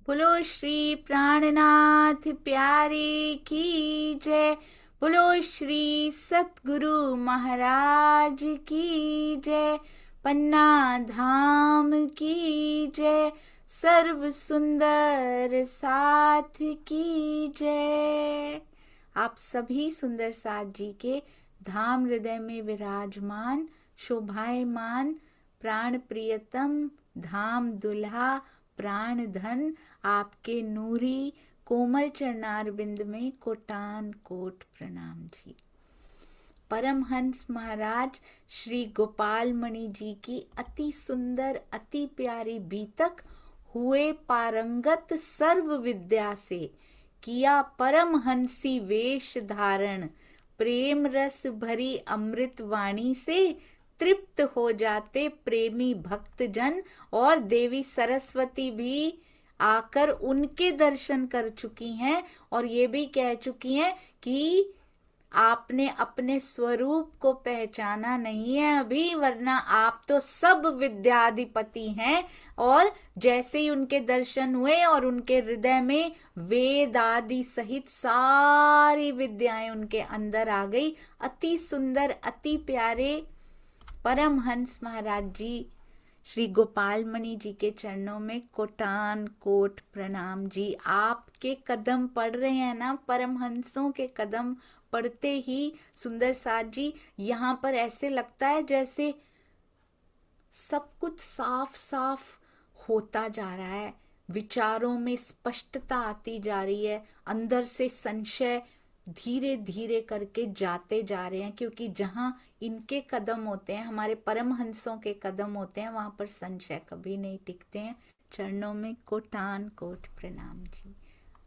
बोलो श्री प्राणनाथ प्यारे की जय। बोलो श्री सतगुरु महाराज की जय। पन्ना धाम की जय। सर्व सुंदर साथ की जय। आप सभी सुंदर साथ जी के धाम हृदय में विराजमान शोभायमान प्राण प्रियतम धाम दुल्हा प्राण धन आपके नूरी कोमल चरणार बिंद में कोटान कोट प्रणाम जी। परमहंस महाराज श्री गोपाल मणि जी की अति सुंदर अति प्यारी बीतक हुए पारंगत सर्व विद्या से किया परमहंसी वेश धारण प्रेम रस भरी अमृत वाणी से तृप्त हो जाते प्रेमी भक्त जन। और देवी सरस्वती भी आकर उनके दर्शन कर चुकी हैं और ये भी कह चुकी हैं कि आपने अपने स्वरूप को पहचाना नहीं है अभी, वरना आप तो सब विद्याधिपति हैं। और जैसे ही उनके दर्शन हुए और उनके हृदय में वेद आदि सहित सारी विद्याएं उनके अंदर आ गई। अति सुंदर अति प्यारे परमहंस महाराज जी श्री गोपाल मणि जी के चरणों में कोटान कोट प्रणाम जी। आपके कदम पड़ रहे हैं ना, परमहंसों के कदम पढ़ते ही सुंदर साथ जी यहाँ पर ऐसे लगता है जैसे सब कुछ साफ साफ होता जा रहा है, विचारों में स्पष्टता आती जा रही है, अंदर से संशय धीरे धीरे करके जाते जा रहे हैं। क्योंकि जहां इनके कदम होते हैं, हमारे परमहंसों के कदम होते हैं, वहां पर संशय कभी नहीं टिकते हैं। चरणों में कोटान कोट प्रणाम जी।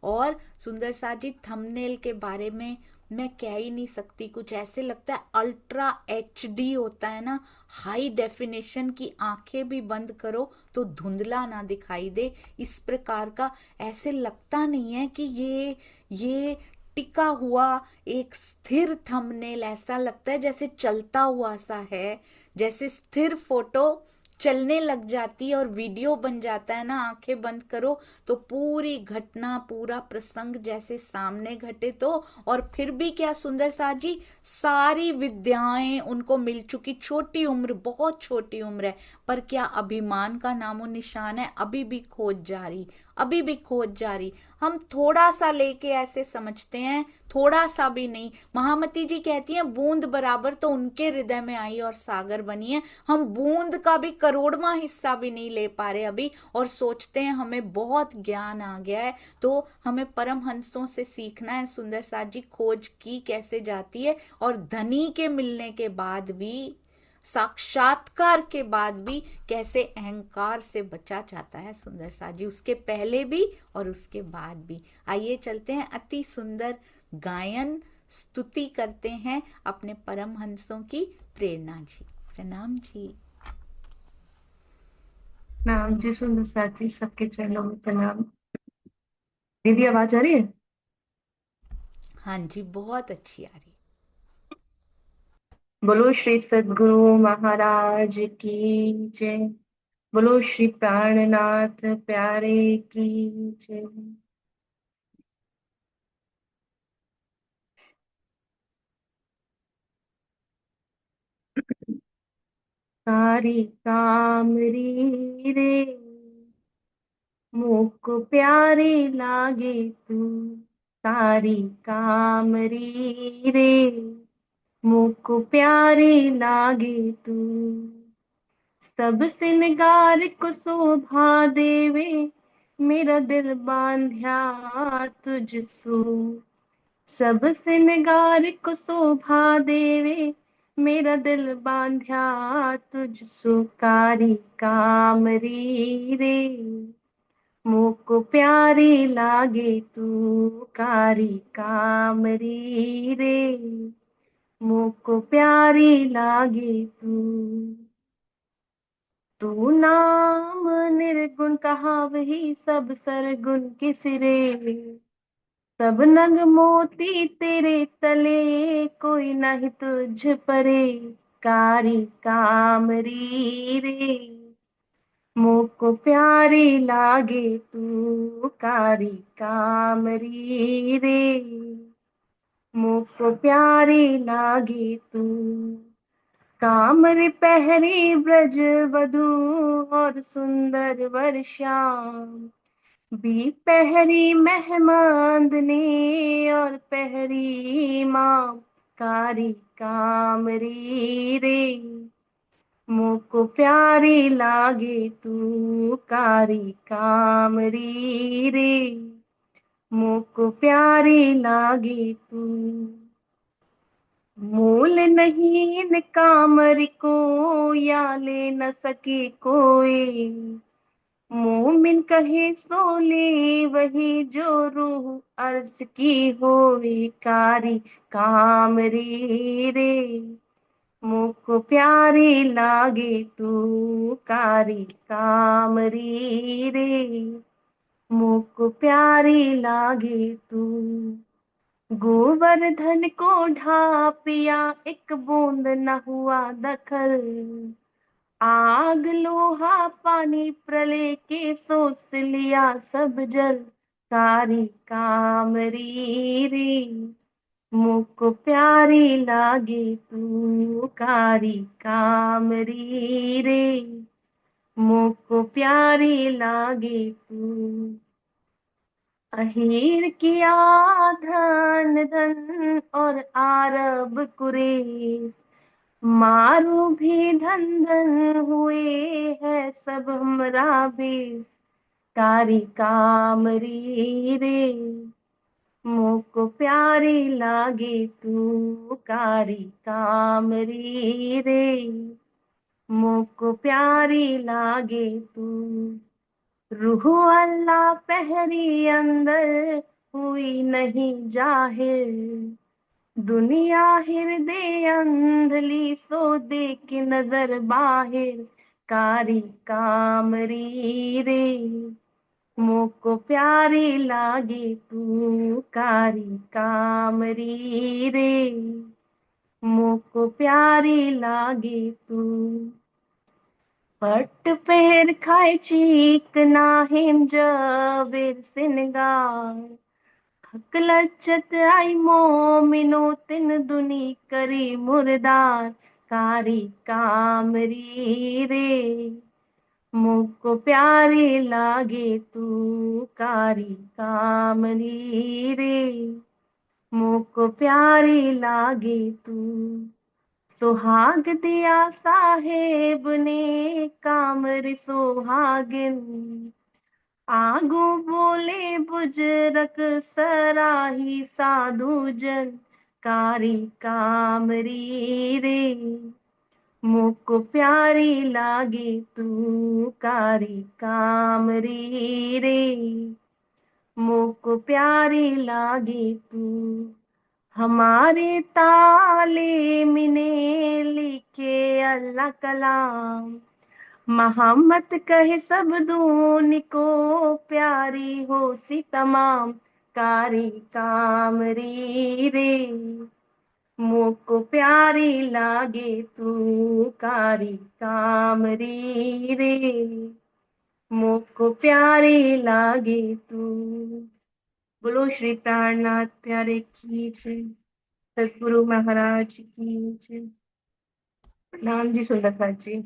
और सुंदर साथ जी थंबनेल के बारे में मैं कह ही नहीं सकती, कुछ ऐसे लगता है अल्ट्रा HD होता है ना, हाई डेफिनेशन की आंखें भी बंद करो तो धुंधला ना दिखाई दे, इस प्रकार का। ऐसे लगता नहीं है कि ये टिका हुआ एक स्थिर थंबनेल, ऐसा लगता है जैसे चलता हुआ सा है, जैसे स्थिर फोटो चलने लग जाती है और वीडियो बन जाता है ना, आंखें बंद करो तो पूरी घटना पूरा प्रसंग जैसे सामने घटे। तो और फिर भी क्या सुंदर साथ जी, सारी विद्याएं उनको मिल चुकी, छोटी उम्र बहुत छोटी उम्र है, पर क्या अभिमान का नामो निशान है, अभी भी खोज जारी, अभी भी खोज जारी। हम थोड़ा सा लेके ऐसे समझते हैं, थोड़ा सा भी नहीं। महामती जी कहती हैं बूंद बराबर तो उनके हृदय में आई और सागर बनी है, हम बूंद का भी करोड़वां हिस्सा भी नहीं ले पा रहे अभी, और सोचते हैं हमें बहुत ज्ञान आ गया है। तो हमें परमहंसों से सीखना है सुंदर साथ जी, खोज की कैसे जाती है, और धनी के मिलने के बाद भी, साक्षात्कार के बाद भी कैसे अहंकार से बचा जाता है सुंदर साथ जी, उसके पहले भी और उसके बाद भी। आइए चलते हैं, अति सुंदर गायन स्तुति करते हैं अपने परमहंसों की। प्रेरणा जी प्रणाम जी। नाम जी सुंदर साची सबके चरणों में प्रणाम। दीदी आवाज आ रही है? हाँ जी बहुत अच्छी आ रही। बोलो श्री सद्गुरु महाराज की जय। बोलो श्री प्राणनाथ प्यारे की जय। सारी कामरी रे मुझको प्यारी लागे तू, सारी कामरी रे मुझको प्यारी लागे तू, सब सिंगार को शोभा देवे मेरा दिल बांध्या तुझसो, सब सिंगार को शोभा देवे मेरा दिल बांध्या तुझसो, कारी कामरी रे मोको प्यारी लागे तू, कारी कामरी रे मोको प्यारी लागे तू, तू नाम निर्गुण कहा वही सब सरगुण किस रे, सब नग मोती तेरे तले कोई नहीं तुझ परे, कारी कामरी रे मोको प्यारी लागे तू कारी कामरी रे, मोको प्यारी लागे तू। कामर पहरी ब्रज वधू और सुंदर वर श्याम, भी पहरी मेहमान ने और पहरी माँ कारी कामरी रे, मोको प्यारी लागे तू कारी कामरी रे, मोको प्यारी लागे तू। मोल नहीं इन कामर को या ले न सके कोई, मोमिन कहे सो ले वही जो रूह अर्ज की होए कारी कामरी रे, मोको प्यारी लागे तू कारी कामरी रे, मोको प्यारी लागे तू। गोवर्धन को ढापिया एक बूंद न हुआ दखल, आग लोहा पानी प्रलय के सोच लिया सब जल कारी कामरी रे, मोको प्यारी लागे तू कारी कामरी रे, मोको प्यारी लागे तू। अहीर किया धन धन और आरब कुरेश, मारू भी धन धन हुए है सब हमरा बेस कारी कामरी रे, मोको प्यारी लागे तू कारी कामरी रे, मोको प्यारी लागे तू। रूह अल्लाह पहरी अंदर हुई नहीं जाहिर, दुनिया हृदय अंधली सो देख नजर बाहिर कारी कामरी रे, मोको प्यारी लागे तू कारी कामरी रे, मोको प्यारी लागे तू। पट पैर खाए चीक नाहिम जबेर सिनगार, हक लज्जत आई मोमिनो तिन दुनी करी मुर्दार कारी कामरी रे, मोको प्यारी लागे तू कारी कामरी रे, मोको प्यारी लागे तू। सुहाग दिया साहेब ने कामर सुहागिन, आगू बोले बुजरक सराही साधु जन कारी कामरी रे, मोको प्यारी लागे तू कारी कामरी रे, मोको प्यारी लागे तू। हमारे ताले मिने लिखे अल्लाह कलाम, मोहम्मद कहे सब दून को प्यारी हो सी तमाम कारी कामरी रे, मोको प्यारी लागे तू कारी कामरी रे, मोको प्यारी लागे तू। बोलो श्री प्राणनाथ प्यारे की जय, सदगुरु महाराज की जय। प्रणाम जी सुंदरनाथ जी।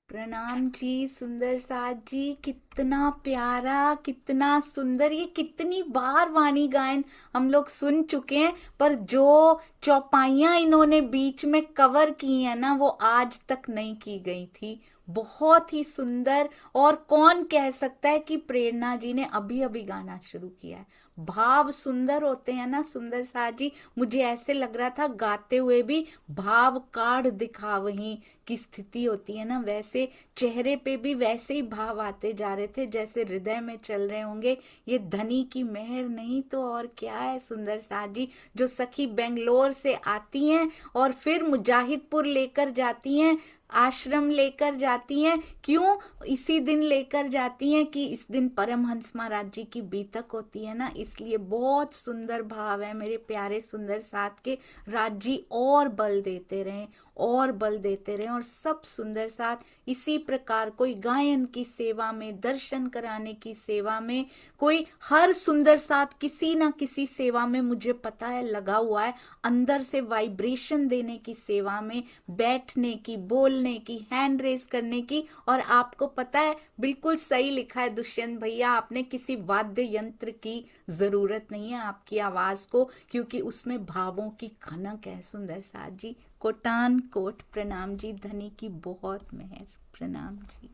प्रणाम जी सुंदर साथ जी। कितना प्यारा, कितना सुंदर, ये कितनी बार वाणी गायन हम लोग सुन चुके हैं, पर जो चौपाइयाँ इन्होंने बीच में कवर की है ना, वो आज तक नहीं की गई थी। बहुत ही सुंदर। और कौन कह सकता है कि प्रेरणा जी ने अभी अभी गाना शुरू किया है। भाव सुंदर होते हैं ना सुंदर साथ जी। मुझे ऐसे लग रहा था गाते हुए भी भाव काढ़ दिखावहीं की स्थिति होती है ना, वैसे चेहरे पे भी वैसे ही भाव आते जा रहे थे जैसे हृदय में चल रहे होंगे। ये धनी की मेहर नहीं तो और क्या है सुंदर साथ जी। जो सखी बेंगलोर से आती हैं और फिर मुजाहिदपुर लेकर जाती हैं, आश्रम लेकर जाती हैं। क्यों इसी दिन लेकर जाती हैं कि इस दिन परमहंस महाराज जी की बीतक होती है ना, इसलिए बहुत सुंदर भाव है मेरे प्यारे सुंदर साथ के। राज जी और बल देते रहें और बल देते रहें। और सब सुंदर साथ इसी प्रकार कोई गायन की सेवा में, दर्शन कराने की सेवा में, कोई हर सुंदर साथ किसी ना किसी सेवा में मुझे पता है लगा हुआ है, अंदर से वाइब्रेशन देने की सेवा में, बैठने की, बोलने की, हैंड रेस करने की। और आपको पता है बिल्कुल सही लिखा है दुष्यंत भैया, आपने किसी वाद्य यंत्र की जरूरत नहीं है आपकी आवाज को, क्योंकि उसमें भावों की खनक है। सुंदर साथ जी कोटान कोट प्रणाम जी, धनी की बहुत मेहर, प्रणाम जी।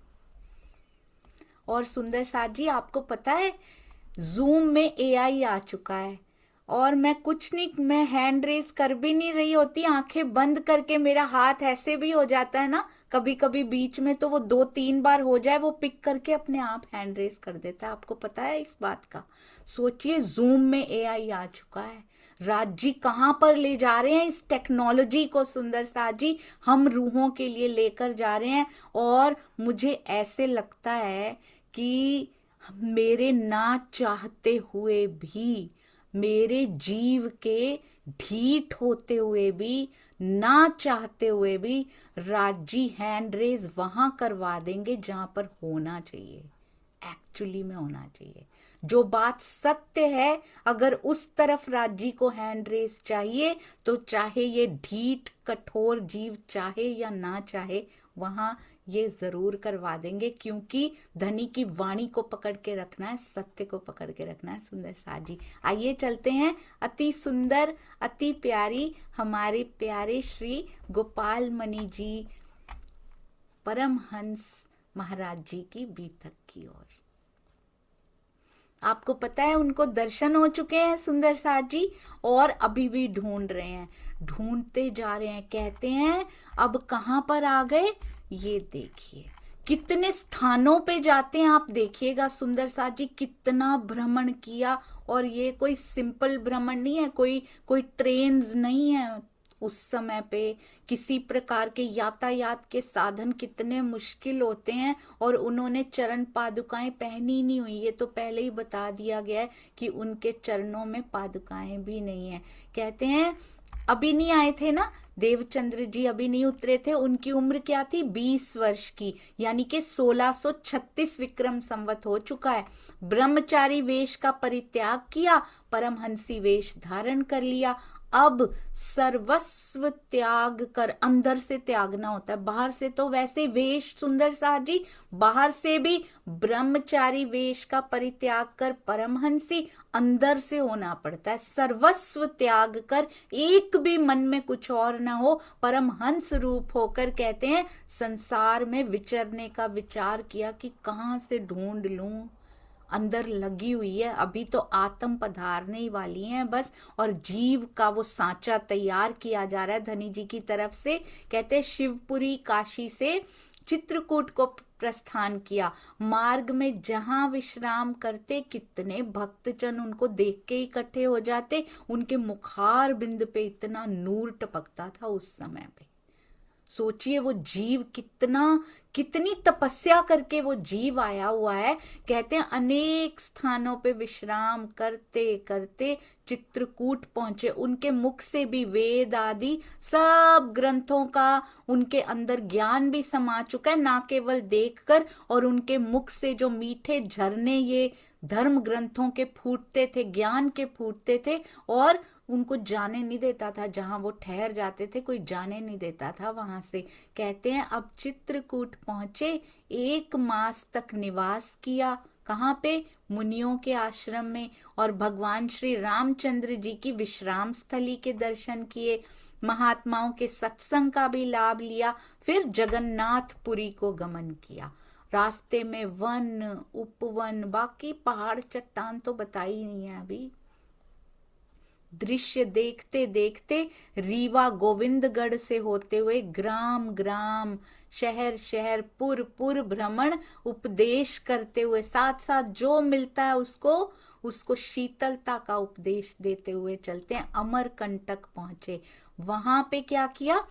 और सुंदर साथ जी आपको पता है जूम में एआई आ चुका है, और मैं कुछ नहीं, मैं हैंड रेस कर भी नहीं रही होती, आंखें बंद करके मेरा हाथ ऐसे भी हो जाता है ना कभी कभी बीच में, तो वो 2-3 बार हो जाए, वो पिक करके अपने आप हैंड रेस कर देता है। आपको पता है इस बात का? सोचिए जूम में एआई आ चुका है। राज जी कहाँ पर ले जा रहे हैं इस टेक्नोलॉजी को? सुंदर साथ जी हम रूहों के लिए लेकर जा रहे हैं। और मुझे ऐसे लगता है कि मेरे ना चाहते हुए भी, मेरे जीव के ढीठ होते हुए भी, ना चाहते हुए भी राजी हैंड रेज वहां करवा देंगे जहां पर होना चाहिए, एक्चुअली में होना चाहिए। जो बात सत्य है, अगर उस तरफ राजी को हैंड रेस चाहिए तो चाहे ये ढीठ कठोर जीव चाहे या ना चाहे, वहां ये जरूर करवा देंगे, क्योंकि धनी की वाणी को पकड़ के रखना है, सत्य को पकड़ के रखना है। सुंदर साथ जी आइए चलते हैं अति सुंदर अति प्यारी हमारे प्यारे श्री गोपाल मणि जी परमहंस महाराज जी की बीतक की ओर। आपको पता है उनको दर्शन हो चुके हैं सुंदर साथ जी, और अभी भी ढूंढ रहे हैं, ढूंढते जा रहे हैं। कहते हैं अब कहां पर आ गए, ये देखिए कितने स्थानों पे जाते हैं आप देखिएगा सुंदर साथ जी, कितना भ्रमण किया। और ये कोई सिंपल भ्रमण नहीं है, कोई ट्रेन्स नहीं है उस समय पे, किसी प्रकार के यातायात के साधन कितने मुश्किल होते हैं। और उन्होंने चरण पादुकाएं पहनी नहीं हुई, ये तो पहले ही बता दिया गया है कि उनके चरणों में पादुकाएं भी नहीं है। कहते हैं अभी नहीं आए थे ना देवचंद्र जी, अभी नहीं उतरे थे, उनकी उम्र क्या थी, 20 वर्ष की, यानी कि 1636 विक्रम संवत हो चुका है। ब्रह्मचारी वेश का परित्याग किया, परमहंसी वेश धारण कर लिया। अब सर्वस्व त्याग कर, अंदर से त्यागना होता है, बाहर से तो वैसे वेश सुंदर साथ जी, बाहर से भी ब्रह्मचारी वेश का परित्याग कर परमहंसी, अंदर से होना पड़ता है। सर्वस्व त्याग कर, एक भी मन में कुछ और ना हो, परमहंस रूप होकर कहते हैं संसार में विचरने का विचार किया कि कहां से ढूंढ लूं, अंदर लगी हुई है, अभी तो आत्म पधारने ही वाली हैं बस, और जीव का वो सांचा तैयार किया जा रहा है धनी जी की तरफ से। कहते हैं शिवपुरी काशी से चित्रकूट को प्रस्थान किया, मार्ग में जहां विश्राम करते कितने भक्तजन उनको देख के इकट्ठे हो जाते, उनके मुखार बिंद पे इतना नूर टपकता था उस समय पे। सोचिए वो जीव कितनी तपस्या करके वो जीव आया हुआ है। कहते हैं अनेक स्थानों पे विश्राम करते करते चित्रकूट पहुंचे, उनके मुख से भी वेद आदि सब ग्रंथों का उनके अंदर ज्ञान भी समा चुका है, ना केवल देखकर, और उनके मुख से जो मीठे झरने ये धर्म ग्रंथों के फूटते थे, ज्ञान के फूटते थे, और उनको जाने नहीं देता था, जहां वो ठहर जाते थे कोई जाने नहीं देता था वहां से। कहते हैं अब चित्रकूट पहुंचे, 1 मास तक निवास किया, कहाँ पे, मुनियों के आश्रम में, और भगवान श्री रामचंद्र जी की विश्राम स्थली के दर्शन किए, महात्माओं के सत्संग का भी लाभ लिया, फिर जगन्नाथपुरी को गमन किया। रास्ते में वन उपवन, बाकी पहाड़ चट्टान तो बताई नहीं है अभी। दृश्य देखते देखते रीवा गोविंदगढ़ से होते हुए ग्राम ग्राम, शहर शहर, पुर पुर भ्रमण, उपदेश करते हुए, साथ साथ जो मिलता है उसको शीतलता का उपदेश देते हुए चलते हैं। अमरकंटक पहुंचे, वहां पे क्या किया,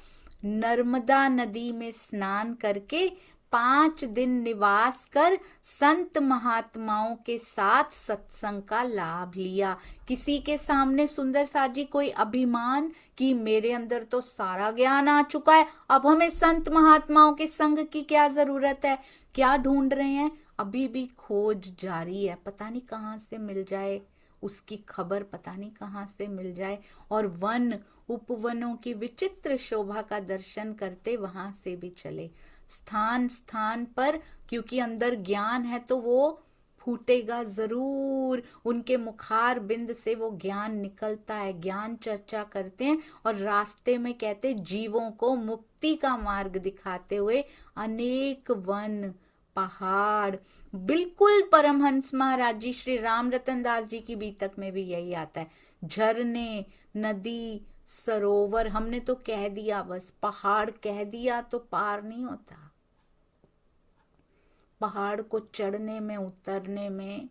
नर्मदा नदी में स्नान करके 5 दिन निवास कर संत महात्माओं के साथ सत्संग का लाभ लिया। किसी के सामने सुंदर साथ जी कोई अभिमान कि मेरे अंदर तो सारा ज्ञान आ चुका है, अब हमें संत महात्माओं के संग की क्या जरूरत है। क्या ढूंढ रहे हैं? अभी भी खोज जारी है, पता नहीं कहाँ से मिल जाए उसकी खबर, पता नहीं कहाँ से मिल जाए। और वन उपवनों की विचित्र शोभा का दर्शन करते वहां से भी चले। स्थान स्थान पर, क्योंकि अंदर ज्ञान है तो वो फूटेगा जरूर। उनके मुखार बिंद से वो ज्ञान निकलता है। ज्ञान चर्चा करते हैं और रास्ते में कहते जीवों को मुक्ति का मार्ग दिखाते हुए अनेक वन पहाड़, बिल्कुल परमहंस महाराज जी श्री राम रतन दास जी की बीतक में भी यही आता है। झरने, नदी, सरोवर, हमने तो कह दिया बस, पहाड़ कह दिया तो पार नहीं होता। पहाड़ को चढ़ने में उतरने में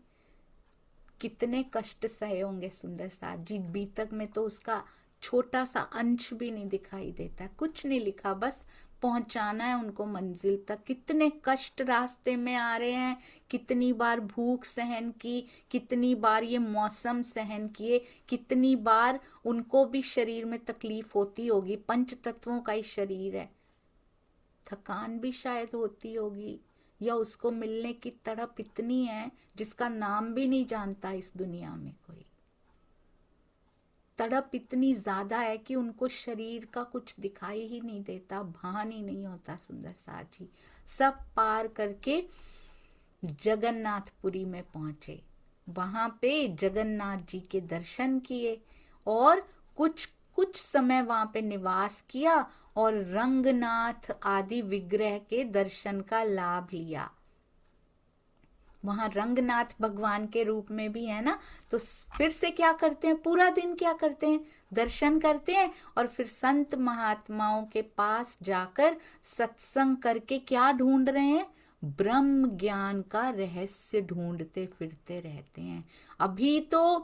कितने कष्ट सहे होंगे सुंदर साथ जी। बीतक में तो उसका छोटा सा अंश भी नहीं दिखाई देता, कुछ नहीं लिखा, बस पहुंचाना है उनको मंजिल तक। कितने कष्ट रास्ते में आ रहे हैं, कितनी बार भूख सहन की, कितनी बार ये मौसम सहन किए, कितनी बार उनको भी शरीर में तकलीफ होती होगी। 5 तत्वों का ही शरीर है, थकान भी शायद होती होगी, या उसको मिलने की तड़प इतनी है जिसका नाम भी नहीं जानता इस दुनिया में कोई। तड़प इतनी ज्यादा है कि उनको शरीर का कुछ दिखाई ही नहीं देता, भान ही नहीं होता सुंदर साथ जी। सब पार करके जगन्नाथपुरी में पहुंचे। वहां पे जगन्नाथ जी के दर्शन किए और कुछ समय वहां पे निवास किया और रंगनाथ आदि विग्रह के दर्शन का लाभ लिया। वहां रंगनाथ भगवान के रूप में भी है ना, तो फिर से क्या करते हैं, पूरा दिन क्या करते हैं, दर्शन करते हैं और फिर संत महात्माओं के पास जाकर सत्संग करके क्या ढूंढ रहे हैं, ब्रह्म ज्ञान का रहस्य ढूंढते फिरते रहते हैं। अभी तो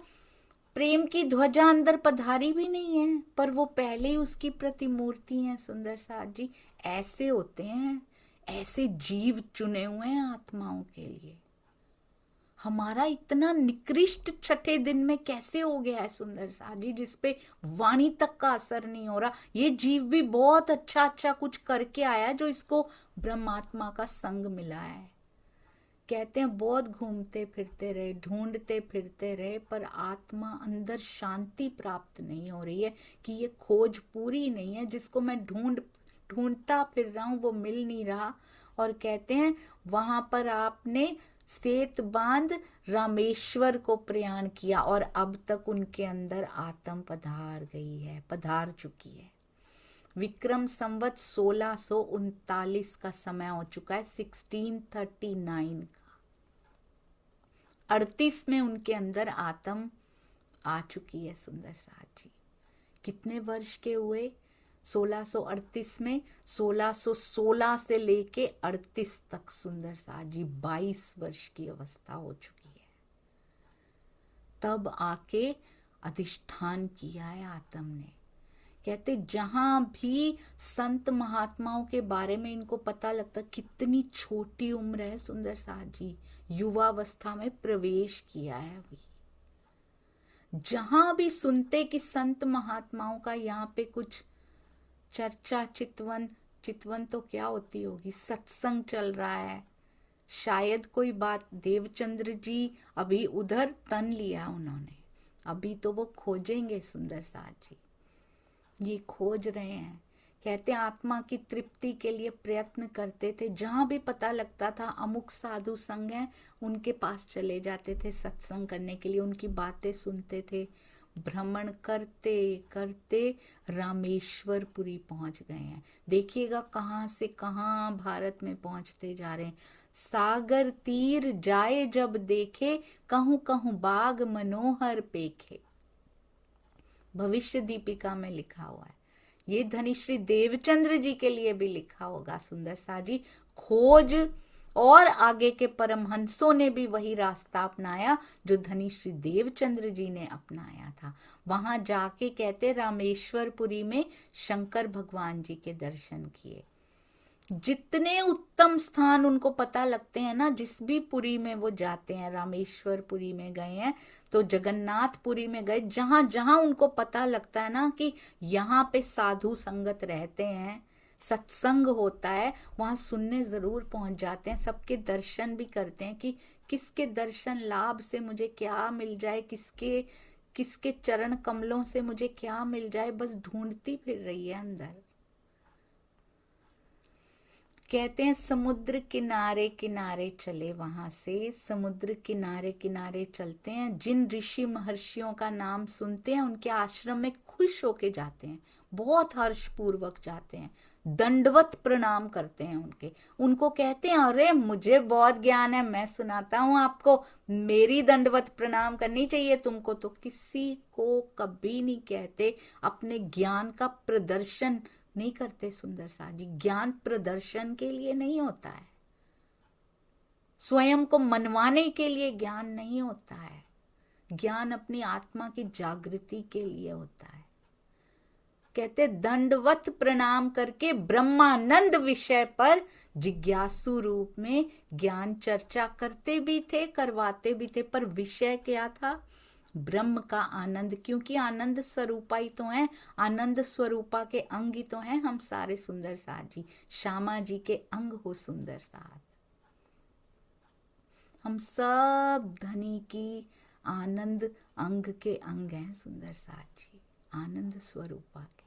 प्रेम की ध्वजा अंदर पधारी भी नहीं है, पर वो पहले ही उसकी प्रतिमूर्ति है सुंदर साथ जी। ऐसे होते हैं, ऐसे जीव चुने हुए हैं आत्माओं के लिए। हमारा इतना निकृष्ट छठे दिन में कैसे हो गया है सुंदर साथ जी, जिसपे वाणी तक का असर नहीं हो रहा। ये जीव भी बहुत अच्छा कुछ करके आया जो इसको ब्रह्मात्मा का संग मिला है। कहते हैं बहुत घूमते फिरते रहे, ढूंढते फिरते रहे, पर आत्मा अंदर शांति प्राप्त नहीं हो रही है कि ये खोज पूरी नहीं है। जिसको मैं ढूंढता फिर रहा हूं वो मिल नहीं रहा। और कहते हैं वहां पर आपने सेत बांध रामेश्वर को प्रयाण किया और अब तक उनके अंदर आत्म पधार चुकी है। विक्रम संवत 1639 का समय हो चुका है, 1639 का। 38 में उनके अंदर आत्म आ चुकी है सुंदर साथ जी। कितने वर्ष के हुए? 1638 में 1616 से लेके 38 तक सुंदर साथ जी 22 वर्ष की अवस्था हो चुकी है। तब आके अधिष्ठान किया है आत्म ने। कहते जहां भी संत महात्माओं के बारे में इनको पता लगता, कितनी छोटी उम्र है सुंदर साथ जी, युवावस्था में प्रवेश किया है अभी। जहां भी सुनते कि संत महात्माओं का यहाँ पे कुछ चर्चा, चितवन तो क्या होती होगी, सत्संग चल रहा है, शायद कोई बात, देवचंद्र जी अभी उधर तन लिया उन्होंने, अभी तो वो खोजेंगे सुंदर साथ जी, ये खोज रहे हैं। कहते आत्मा की तृप्ति के लिए प्रयत्न करते थे। जहां भी पता लगता था अमुक साधु संग है, उनके पास चले जाते थे सत्संग करने के लिए, उनकी बातें सुनते थे। भ्रमण करते करते रामेश्वरपुरी पहुंच गए हैं। देखिएगा कहाँ से कहाँ भारत में पहुंचते जा रहे हैं। सागर तीर जाए जब देखे, कहूं कहूं बाग मनोहर पेखे, भविष्य दीपिका में लिखा हुआ है। ये धनीश्री देवचंद्र जी के लिए भी लिखा होगा सुंदर सा जी। खोज और आगे के परमहंसों ने भी वही रास्ता अपनाया जो धनीश्री देवचंद्र जी ने अपनाया था। वहां जाके कहते रामेश्वरपुरी में शंकर भगवान जी के दर्शन किए। जितने उत्तम स्थान उनको पता लगते हैं ना, जिस भी पुरी में वो जाते हैं, रामेश्वर पुरी में गए हैं तो जगन्नाथ पुरी में गए, जहां जहां उनको पता लगता है ना कि यहाँ पे साधु संगत रहते हैं, सत्संग होता है, वहां सुनने जरूर पहुंच जाते हैं। सबके दर्शन भी करते हैं कि किसके दर्शन लाभ से मुझे क्या मिल जाए, किसके किसके चरण कमलों से मुझे क्या मिल जाए, बस ढूंढती फिर रही है अंदर। कहते हैं समुद्र किनारे किनारे चले, वहां से समुद्र किनारे किनारे चलते हैं, जिन ऋषि महर्षियों का नाम सुनते हैं उनके आश्रम में खुश होके जाते हैं, बहुत हर्ष पूर्वक जाते हैं, दंडवत प्रणाम करते हैं उनको कहते हैं अरे मुझे बहुत ज्ञान है, मैं सुनाता हूं आपको, मेरी दंडवत प्रणाम करनी चाहिए तुमको। तो किसी को कभी नहीं कहते, अपने ज्ञान का प्रदर्शन नहीं करते सुंदर साथ जी। ज्ञान प्रदर्शन के लिए नहीं होता है, स्वयं को मनवाने के लिए ज्ञान नहीं होता है, ज्ञान अपनी आत्मा की जागृति के लिए होता है। कहते दंडवत प्रणाम करके ब्रह्मानंद विषय पर जिज्ञासु रूप में ज्ञान चर्चा करते भी थे, करवाते भी थे, पर विषय क्या था? ब्रह्म का आनंद, क्योंकि आनंद स्वरूपा ही तो है, आनंद स्वरूपा के अंग ही तो हैं हम सारे सुंदर साथ जी। श्यामा जी के अंग हो सुंदर साथ, हम सब धनी की आनंद अंग के अंग हैं सुंदर साथ जी, आनंद स्वरूपा के।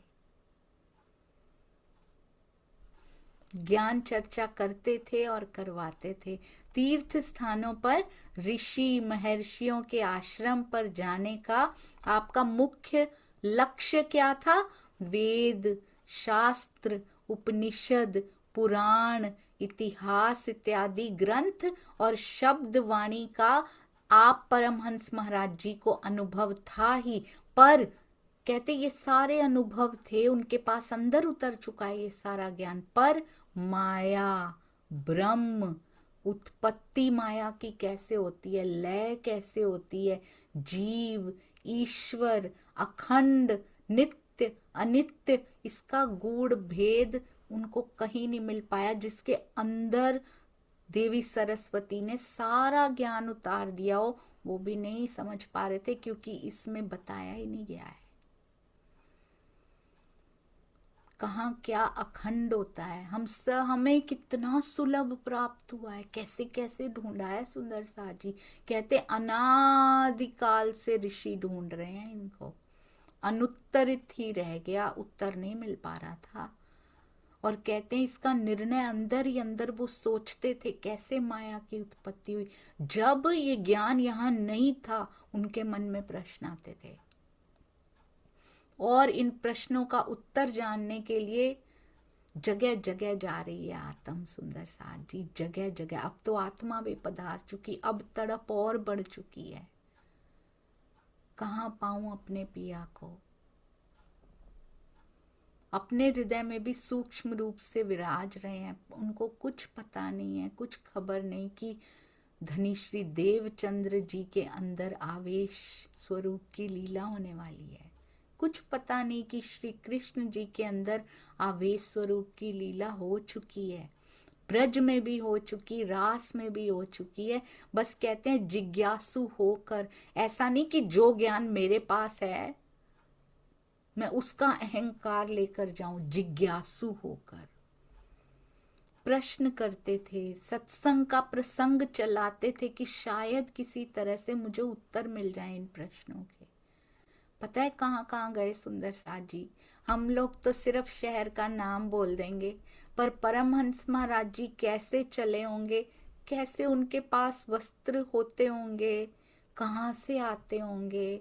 ज्ञान चर्चा करते थे और करवाते थे। तीर्थ स्थानों पर ऋषि महर्षियों के आश्रम पर जाने का आपका मुख्य लक्ष्य क्या था? वेद, शास्त्र, उपनिषद, पुराण, इतिहास इत्यादि ग्रंथ और शब्द वाणी का आप परमहंस महाराज जी को अनुभव था ही, पर कहते ये सारे अनुभव थे उनके पास, अंदर उतर चुका है ये सारा ज्ञान, पर माया, ब्रह्म, उत्पत्ति माया की कैसे होती है, लय कैसे होती है, जीव, ईश्वर, अखंड, नित्य, अनित्य, इसका गूढ़ भेद उनको कहीं नहीं मिल पाया, जिसके अंदर देवी सरस्वती ने सारा ज्ञान उतार दिया हो, वो भी नहीं समझ पा रहे थे, क्योंकि इसमें बताया ही नहीं गया है कहाँ क्या अखंड होता है। हमें कितना सुलभ प्राप्त हुआ है, कैसे कैसे ढूंढा है सुंदर साथ जी। कहते अनादिकाल से ऋषि ढूंढ रहे हैं इनको, अनुत्तरित ही रह गया, उत्तर नहीं मिल पा रहा था। और कहते हैं इसका निर्णय अंदर ही अंदर वो सोचते थे कैसे माया की उत्पत्ति हुई। जब ये ज्ञान यहाँ नहीं था उनके मन में प्रश्न आते थे, और इन प्रश्नों का उत्तर जानने के लिए जगह जगह जा रही है आत्म सुंदर साथ जी, जगह जगह। अब तो आत्मा भी पधार चुकी, अब तड़प और बढ़ चुकी है, कहाँ पाऊं अपने पिया को। अपने हृदय में भी सूक्ष्म रूप से विराज रहे हैं, उनको कुछ पता नहीं है, कुछ खबर नहीं कि धनी श्री देवचंद्र जी के अंदर आवेश स्वरूप की लीला होने वाली है, कुछ पता नहीं कि श्री कृष्ण जी के अंदर आवेश स्वरूप की लीला हो चुकी है, ब्रज में भी हो चुकी, रास में भी हो चुकी है। बस कहते हैं जिज्ञासु होकर, ऐसा नहीं कि जो ज्ञान मेरे पास है मैं उसका अहंकार लेकर जाऊं, जिज्ञासु होकर प्रश्न करते थे, सत्संग का प्रसंग चलाते थे कि शायद किसी तरह से मुझे उत्तर मिल जाए इन प्रश्नों के। पता है कहाँ कहाँ गए सुंदर साथ जी? हम लोग तो सिर्फ शहर का नाम बोल देंगे, पर परमहंस महाराज जी कैसे चले होंगे, कैसे उनके पास वस्त्र होते होंगे, कहाँ से आते होंगे,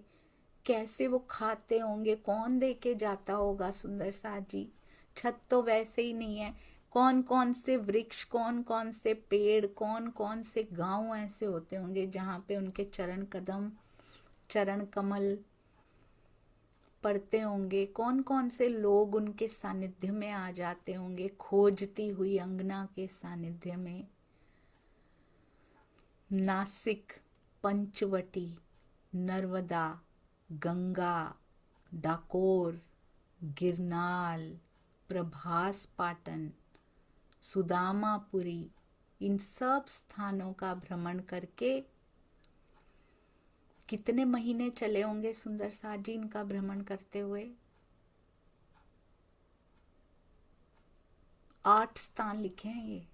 कैसे वो खाते होंगे, कौन दे के जाता होगा सुंदर साथ जी। छत तो वैसे ही नहीं है, कौन कौन से वृक्ष, कौन कौन से पेड़, कौन कौन से गांव ऐसे होते होंगे जहाँ पे उनके चरण कमल पढ़ते होंगे, कौन कौन से लोग उनके सानिध्य में आ जाते होंगे, खोजती हुई अंगना के सानिध्य में। नासिक, पंचवटी, नर्मदा, गंगा, डाकोर, गिरनाल, प्रभास पाटन, सुदामापुरी, इन सब स्थानों का भ्रमण करके कितने महीने चले होंगे सुंदर साथ जी इनका भ्रमण करते हुए? 8 स्थान लिखे हैं ये।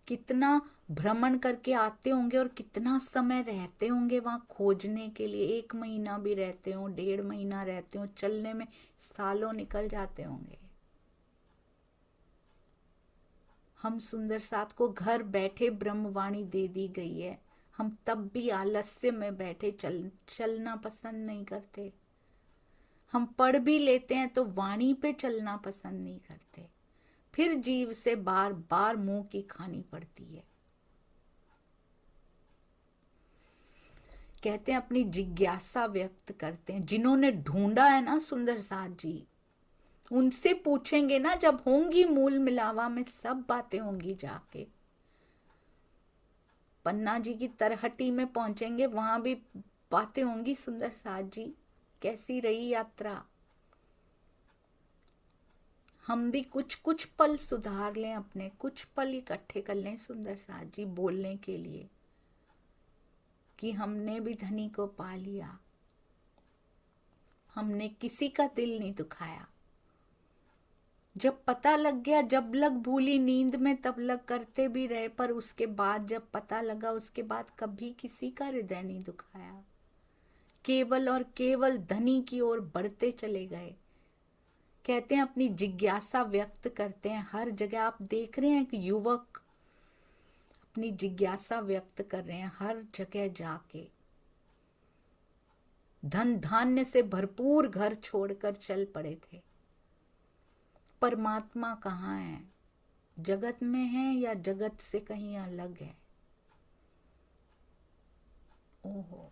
कितना भ्रमण करके आते होंगे और कितना समय रहते होंगे वहां खोजने के लिए। 1 महीना भी रहते हो, 1.5 महीना रहते हो, चलने में सालों निकल जाते होंगे। हम सुंदर साथ को घर बैठे ब्रह्मवाणी दे दी गई है, हम तब भी आलस्य में बैठे चलना पसंद नहीं करते। हम पढ़ भी लेते हैं तो वाणी पे चलना पसंद नहीं करते, फिर जीव से बार बार मुंह की खानी पड़ती है। कहते हैं अपनी जिज्ञासा व्यक्त करते हैं। जिन्होंने ढूंढा है ना सुंदर साथ जी, उनसे पूछेंगे ना, जब होंगी मूल मिलावा में सब बातें होंगी। जाके पन्ना जी की तरहटी में पहुंचेंगे, वहां भी बातें होंगी सुंदर साथ जी, कैसी रही यात्रा। हम भी कुछ कुछ पल सुधार लें, अपने कुछ पल इकट्ठे कर लें सुंदर साथ जी, बोलने के लिए कि हमने भी धनी को पा लिया, हमने किसी का दिल नहीं दुखाया। जब पता लग गया, जब लग भूली नींद में तब लग करते भी रहे, पर उसके बाद जब पता लगा, उसके बाद कभी किसी का हृदय नहीं दुखाया। केवल और केवल धनी की ओर बढ़ते चले गए। कहते हैं अपनी जिज्ञासा व्यक्त करते हैं हर जगह। आप देख रहे हैं कि युवक अपनी जिज्ञासा व्यक्त कर रहे हैं हर जगह जाके। धन धान्य से भरपूर घर छोड़कर चल पड़े थे। परमात्मा कहाँ है? जगत में है या जगत से कहीं अलग है? ओहो,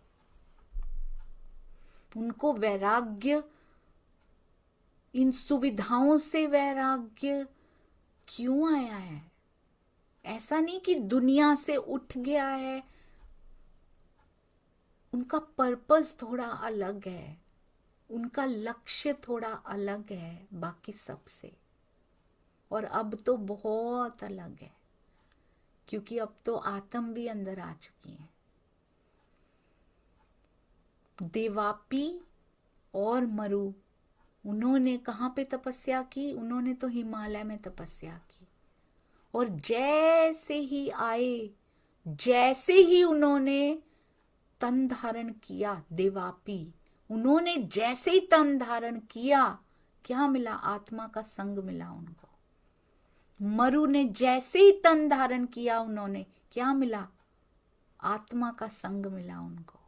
उनको वैराग्य, इन सुविधाओं से वैराग्य क्यों आया है? ऐसा नहीं कि दुनिया से उठ गया है, उनका पर्पस थोड़ा अलग है, उनका लक्ष्य थोड़ा अलग है बाकी सबसे। और अब तो बहुत अलग है, क्योंकि अब तो आत्म भी अंदर आ चुकी है। देवापी और मरु, उन्होंने कहाँ पे तपस्या की? उन्होंने तो हिमालय में तपस्या की। और जैसे ही आए, जैसे ही उन्होंने तन धारण किया, देवापी, उन्होंने जैसे ही तन धारण किया, क्या मिला? आत्मा का संग मिला उनको। मरु ने जैसे ही तन धारण किया, उन्होंने क्या मिला? आत्मा का संग मिला उनको।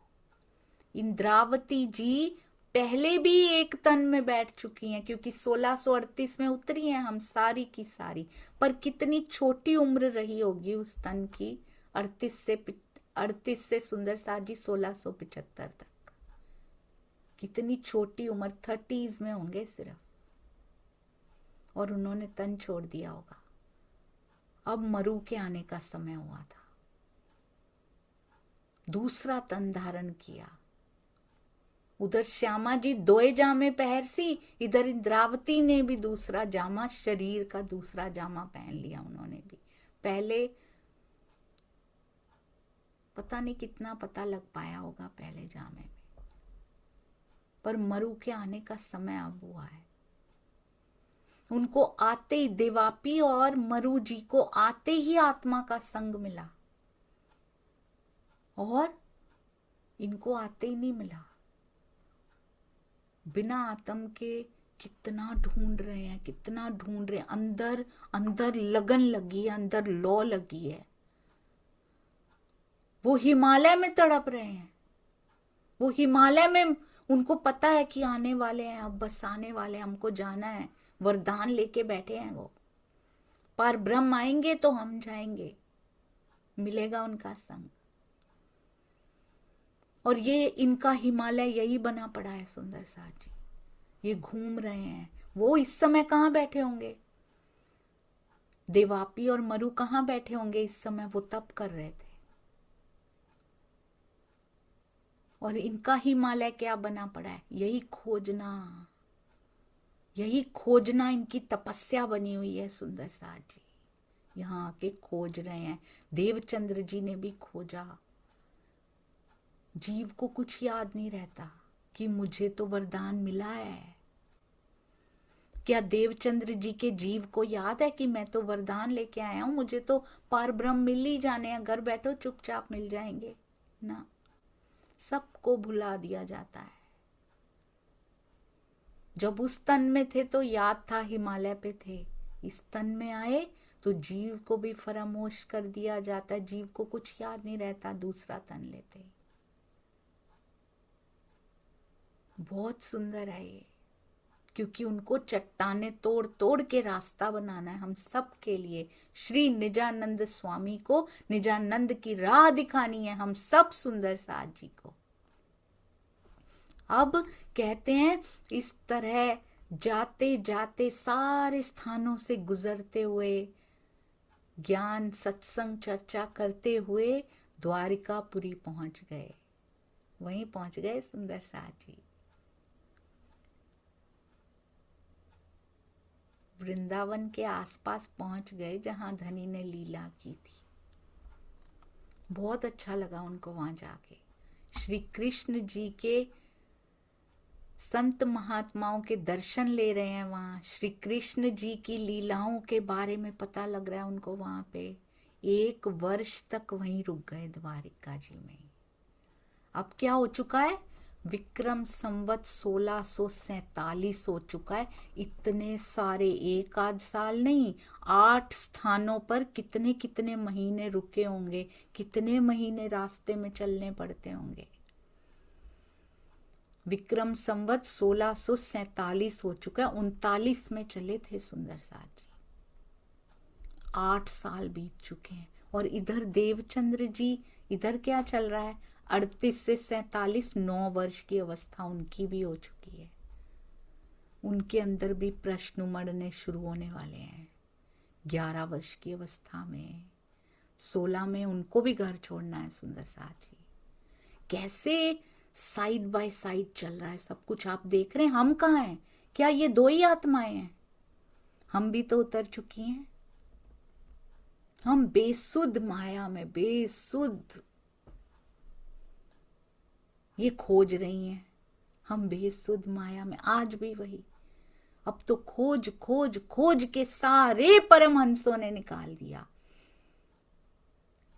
इंद्रावती जी पहले भी एक तन में बैठ चुकी हैं, क्योंकि 1638 में उतरी हैं हम सारी की सारी। पर कितनी छोटी उम्र रही होगी उस तन की, 38 से सुंदर साथ जी 1675 तक। कितनी छोटी उम्र, 30s में होंगे सिर्फ, और उन्होंने तन छोड़ दिया होगा। अब मरु के आने का समय हुआ था, दूसरा तन धारण किया। उधर श्यामा जी 2 जामे पहर सी, इधर इंद्रावती ने भी दूसरा जामा, शरीर का दूसरा जामा पहन लिया उन्होंने भी। पहले पता नहीं कितना पता लग पाया होगा पहले जामे में, पर मरु के आने का समय अब हुआ है। उनको आते ही, देवापी और मरु जी को आते ही आत्मा का संग मिला, और इनको आते ही नहीं मिला। बिना आत्म के कितना ढूंढ रहे हैं, कितना ढूंढ रहे हैं। अंदर अंदर लगन लगी है, अंदर लौ लगी है। वो हिमालय में तड़प रहे हैं, वो हिमालय में उनको पता है कि आने वाले हैं, अब बस आने वाले हैं, हमको जाना है। वरदान लेके बैठे हैं वो, पर ब्रह्म आएंगे तो हम जाएंगे, मिलेगा उनका संग। और ये इनका हिमालय यही बना पड़ा है सुंदर साथ जी। ये घूम रहे हैं। वो इस समय कहाँ बैठे होंगे? देवापी और मरु कहाँ बैठे होंगे इस समय? वो तप कर रहे थे। और इनका हिमालय क्या बना पड़ा है? यही खोजना, यही खोजना इनकी तपस्या बनी हुई है। सुंदर साथ जी यहाँ आके खोज रहे हैं। देवचंद्र जी ने भी खोजा। जीव को कुछ याद नहीं रहता कि मुझे तो वरदान मिला है। क्या देवचंद्र जी के जीव को याद है कि मैं तो वरदान लेके आया हूं, मुझे तो पार ब्रह्म मिल ही जाने हैं, घर बैठो चुपचाप मिल जाएंगे ना। सबको भुला दिया जाता है। जब उस तन में थे तो याद था हिमालय पे थे, इस तन में आए तो जीव को भी फरामोश कर दिया जाता है। जीव को कुछ याद नहीं रहता, दूसरा तन लेते। बहुत सुंदर है ये, क्योंकि उनको चट्टाने तोड़ तोड़ के रास्ता बनाना है हम सब के लिए। श्री निजानंद स्वामी को निजानंद की राह दिखानी है हम सब सुंदर साथ जी को। अब कहते हैं इस तरह जाते जाते सारे स्थानों से गुजरते हुए, ज्ञान सत्संग चर्चा करते हुए द्वारिकापुरी पहुंच गए। वहीं पहुंच गए सुंदर साथ जी। वृंदावन के आसपास पहुंच गए जहां धनी ने लीला की थी। बहुत अच्छा लगा उनको वहां जाके। श्री कृष्ण जी के संत महात्माओं के दर्शन ले रहे हैं वहां। श्री कृष्ण जी की लीलाओं के बारे में पता लग रहा है उनको वहां पे। 1 वर्ष तक वहीं रुक गए द्वारिका जी में। अब क्या हो चुका है? विक्रम संवत 1647 हो चुका है। इतने सारे, एक आध साल नहीं, 8 स्थानों पर कितने कितने महीने रुके होंगे, कितने महीने रास्ते में चलने पड़ते होंगे। विक्रम संवत 1647 हो चुका है। 39 में चले थे सुंदर साथ जी। 8 साल बीत चुके हैं। और इधर देवचंद्र जी, इधर क्या चल रहा है? 38 से 47, 9 वर्ष की अवस्था उनकी भी हो चुकी है। उनके अंदर भी प्रश्न उमड़ने शुरू होने वाले हैं। 11 वर्ष की अवस्था में, 16 में उनको भी घर छोड़ना है सुंदर साथ जी। कैसे साइड बाय साइड चल रहा है सब कुछ, आप देख रहे हैं। हम कहाँ हैं? क्या ये 2 ही आत्माएं हैं? हम भी तो उतर चुकी हैं। हम बेसुध माया में, बेसुध ये खोज रही हैं। हम बेसुध माया में आज भी वही। अब तो खोज खोज खोज के सारे परमहंसों ने निकाल दिया।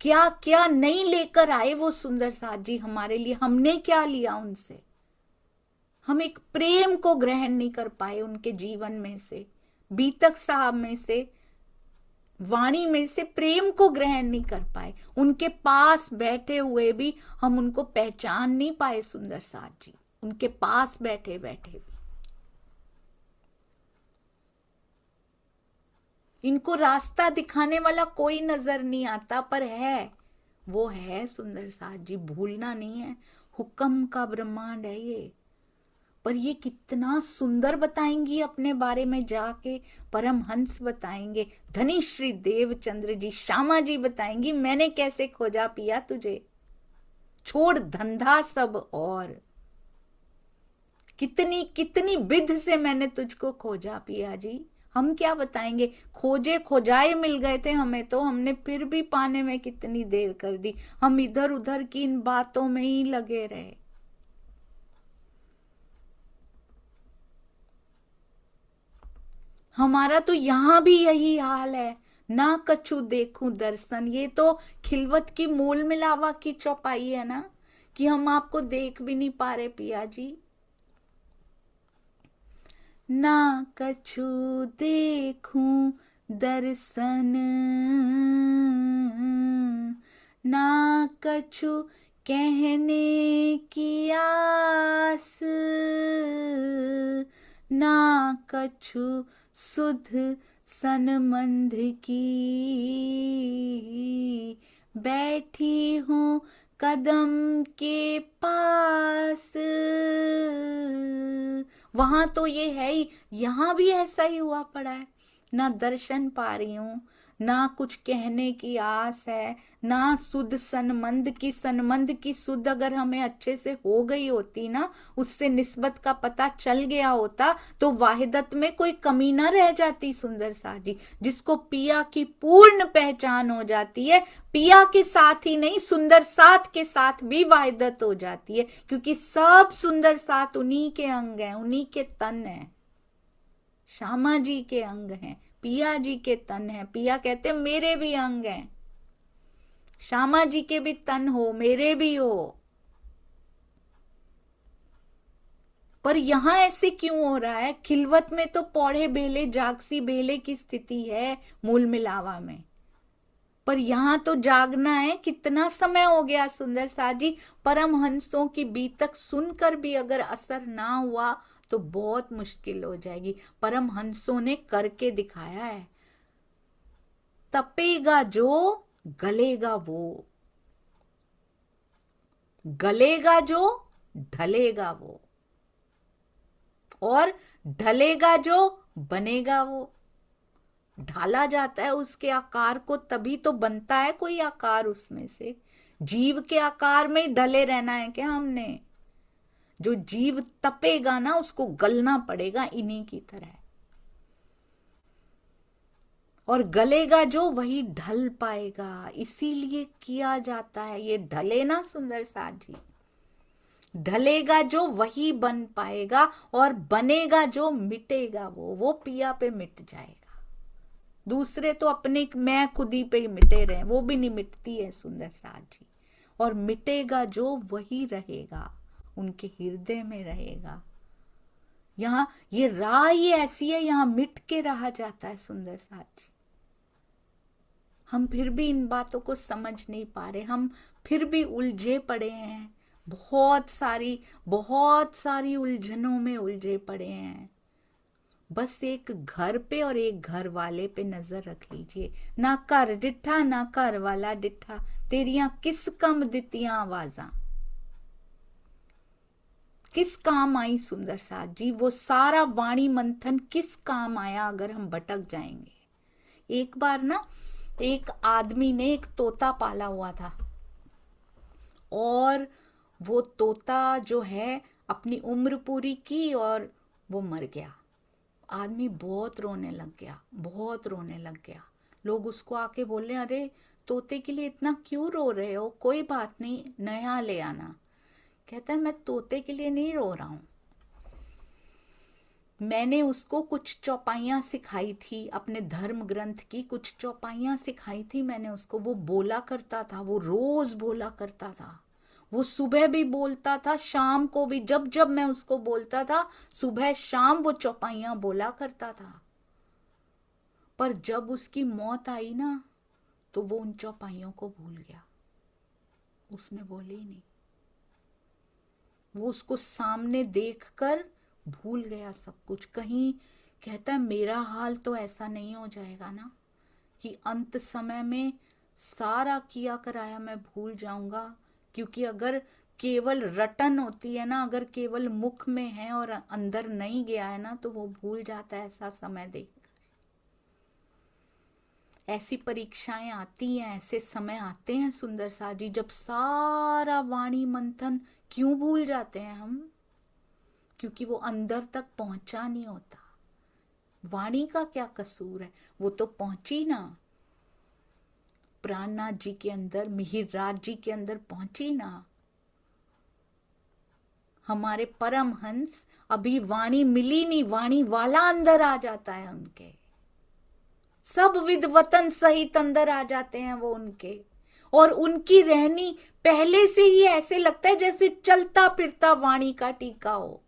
क्या क्या नहीं लेकर आए वो सुंदर साथ जी हमारे लिए। हमने क्या लिया उनसे? हम एक प्रेम को ग्रहण नहीं कर पाए उनके जीवन में से, बीतक साहब में से, वाणी में से प्रेम को ग्रहण नहीं कर पाए। उनके पास बैठे हुए भी हम उनको पहचान नहीं पाए सुंदर साथ जी, उनके पास बैठे बैठे भी। इनको रास्ता दिखाने वाला कोई नजर नहीं आता, पर है, वो है सुंदर साथ जी, भूलना नहीं है। हुक्म का ब्रह्मांड है ये। पर ये कितना सुंदर बताएंगी अपने बारे में जाके, परमहंस बताएंगे, धनी श्री देवचंद्र जी, श्यामा जी बताएंगी मैंने कैसे खोजा पिया तुझे, छोड़ धंधा सब और कितनी कितनी विध से मैंने तुझको खोजा पिया जी। हम क्या बताएंगे? खोजे खोजाए मिल गए थे हमें तो, हमने फिर भी पाने में कितनी देर कर दी। हम इधर उधर की इन बातों में ही लगे रहे। हमारा तो यहां भी यही हाल है। ना कछु देखूं दर्शन, ये तो खिलवत की मूल मिलावा की चौपाई है ना, कि हम आपको देख भी नहीं पा रहे पिया जी। ना कछु देखूं दर्शन, ना कछु कहने की आस, ना कछु सुध सनमंध की, बैठी हूँ कदम के पास। वहां तो ये है ही, यहां भी ऐसा ही हुआ पड़ा है। ना दर्शन पा रही हूं, ना कुछ कहने की आस है, ना सुध सनमंद की सुध अगर हमें अच्छे से हो गई होती ना, उससे निस्बत का पता चल गया होता, तो वाहिदत में कोई कमी ना रह जाती सुंदर सा जी। जिसको पिया की पूर्ण पहचान हो जाती है, पिया के साथ ही नहीं सुंदर साथ के साथ भी वाहिदत हो जाती है, क्योंकि सब सुंदर साथ उन्हीं के अंग हैं, उन्हीं के तन हैं, श्यामा जी के अंग हैं, पिया जी के तन हैं। पिया कहते मेरे भी अंग हैं, श्यामा जी के भी तन हो, मेरे भी हो। पर यहां ऐसे क्यों हो रहा है? खिलवत में तो पौड़े बेले जागसी बेले की स्थिति है मूल मिलावा में, पर यहां तो जागना है। कितना समय हो गया सुंदर सा जी, परमहंसों की बीतक सुनकर भी अगर असर ना हुआ तो बहुत मुश्किल हो जाएगी। परमहंसों ने करके दिखाया है, तपेगा जो गलेगा वो, गलेगा जो ढलेगा वो, और ढलेगा जो बनेगा वो। ढाला जाता है उसके आकार को, तभी तो बनता है कोई आकार उसमें से। जीव के आकार में ढले रहना है क्या हमने? जो जीव तपेगा ना उसको गलना पड़ेगा इन्हीं की तरह, और गलेगा जो वही ढल पाएगा। इसीलिए किया जाता है ये ढले ना सुंदर सा जी। ढलेगा जो वही बन पाएगा, और बनेगा जो मिटेगा वो पिया पे मिट जाएगा। दूसरे तो अपने मैं खुदी पे ही मिटे रहे, वो भी नहीं मिटती है सुंदर सा जी। और मिटेगा जो वही रहेगा, उनके हृदय में रहेगा। यहाँ ये राह ही ऐसी है, यहाँ मिट के रहा जाता है सुंदर सा जी। हम फिर भी इन बातों को समझ नहीं पा रहे, हम फिर भी उलझे पड़े हैं, बहुत सारी उलझनों में उलझे पड़े हैं। बस एक घर पे और एक घर वाले पे नजर रख लीजिए। ना घर डिठा ना घर वाला डिठा, तेरियां किस कम दितियां आवाजा, किस काम आई सुंदर सा जी। वो सारा वाणी मंथन किस काम आया अगर हम भटक जाएंगे। एक बार ना एक आदमी ने एक तोता पाला हुआ था, और वो तोता जो है अपनी उम्र पूरी की और वो मर गया। आदमी बहुत रोने लग गया, बहुत रोने लग गया। लोग उसको आके बोले, अरे तोते के लिए इतना क्यों रो रहे हो, कोई बात नहीं नया ले आना। कहता है मैं तोते के लिए नहीं रो रहा हूं, मैंने उसको कुछ चौपाइयां सिखाई थी, अपने धर्म ग्रंथ की कुछ चौपाइयां सिखाई थी मैंने उसको। वो बोला करता था, वो रोज बोला करता था, वो सुबह भी बोलता था, शाम को भी। जब जब मैं उसको बोलता था सुबह शाम वो चौपाइयां बोला करता था। पर जब उसकी मौत आई ना, तो वो उन चौपाइयों को भूल गया, उसने बोली नहीं। वो उसको सामने देखकर भूल गया सब कुछ। कहीं कहता है मेरा हाल तो ऐसा नहीं हो जाएगा ना कि अंत समय में सारा किया कराया मैं भूल जाऊंगा। क्योंकि अगर केवल रटन होती है ना, अगर केवल मुख में है और अंदर नहीं गया है ना, तो वो भूल जाता है। ऐसा समय देख, ऐसी परीक्षाएं आती हैं, ऐसे समय आते हैं सुंदर सा जी, जब सारा वाणी मंथन क्यों भूल जाते हैं हम? क्योंकि वो अंदर तक पहुंचा नहीं होता। वाणी का क्या कसूर है, वो तो पहुंची ना, प्राणनाथ जी के अंदर, मिहिरराज जी के अंदर पहुंची ना। हमारे परमहंस अभी वाणी मिली नहीं, वाणी वाला अंदर आ जाता है उनके, सब विद्वतन सहित अंदर आ जाते हैं वो उनके। और उनकी रहनी पहले से ही ऐसे लगता है जैसे चलता फिरता वाणी का टीका हो।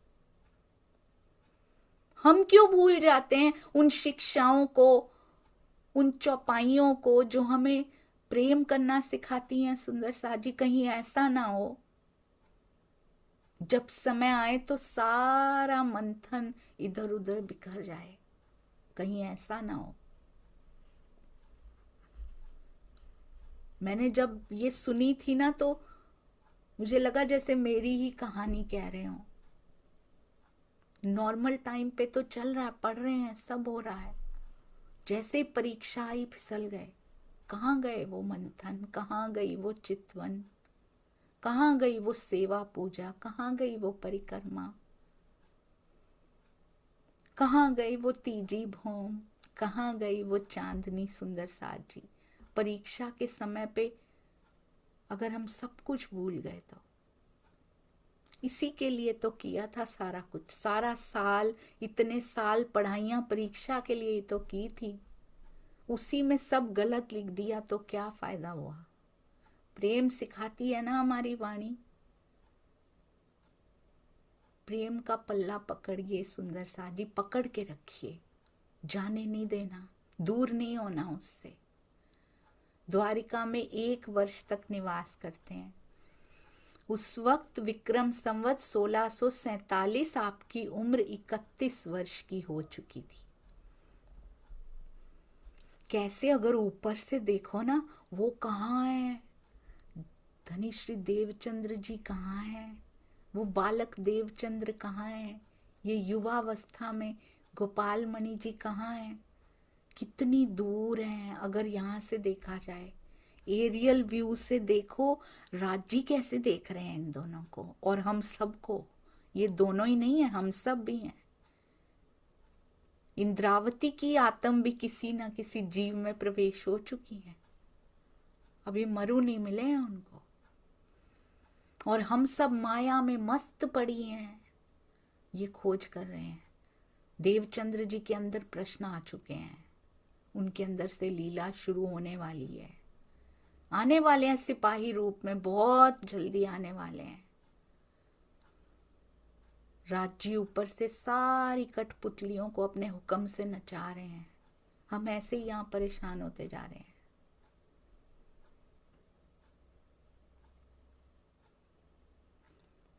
हम क्यों भूल जाते हैं उन शिक्षाओं को, उन चौपाइयों को जो हमें प्रेम करना सिखाती हैं सुंदर सा जी। कहीं ऐसा ना हो जब समय आए तो सारा मंथन इधर उधर बिखर जाए, कहीं ऐसा ना हो। मैंने जब ये सुनी थी ना, तो मुझे लगा जैसे मेरी ही कहानी कह रहे हो। नॉर्मल टाइम पे तो चल रहा है, पढ़ रहे हैं, सब हो रहा है, जैसे परीक्षा आई फिसल गए। कहाँ गए वो मंथन, कहाँ गई वो चितवन, कहाँ गई वो सेवा पूजा, कहाँ गई वो परिक्रमा, कहाँ गई वो तीजी भौम, कहाँ गई वो चांदनी सुंदर साज जी। परीक्षा के समय पे अगर हम सब कुछ भूल गए तो, इसी के लिए तो किया था सारा कुछ, सारा साल, इतने साल पढ़ाइयाँ परीक्षा के लिए तो की थी, उसी में सब गलत लिख दिया तो क्या फायदा हुआ। प्रेम सिखाती है ना हमारी वाणी। प्रेम का पल्ला पकड़िए सुंदर सा जी, पकड़ के रखिए, जाने नहीं देना, दूर नहीं होना उससे। द्वारिका में 1 वर्ष तक निवास करते हैं। उस वक्त विक्रम संवत 1647, आपकी उम्र 31 वर्ष की हो चुकी थी। कैसे अगर ऊपर से देखो ना, वो कहाँ है, धनीश्री देवचंद्र जी कहाँ है, वो बालक देवचंद्र कहाँ है, ये युवावस्था में गोपाल मणि जी कहाँ है, कितनी दूर हैं। अगर यहाँ से देखा जाए, एरियल व्यू से देखो, राजी कैसे देख रहे हैं इन दोनों को और हम सबको। ये दोनों ही नहीं है, हम सब भी हैं। इंद्रावती की आत्म भी किसी न किसी जीव में प्रवेश हो चुकी है, अभी मरु नहीं मिले हैं उनको, और हम सब माया में मस्त पड़ी हैं, ये खोज कर रहे हैं। देवचंद्र जी के अंदर प्रश्न आ चुके हैं, उनके अंदर से लीला शुरू होने वाली है। आने वाले हैं सिपाही रूप में, बहुत जल्दी आने वाले हैं। राज्य ऊपर से सारी कठपुतलियों को अपने हुक्म से नचा रहे हैं, हम ऐसे ही यहाँ परेशान होते जा रहे हैं।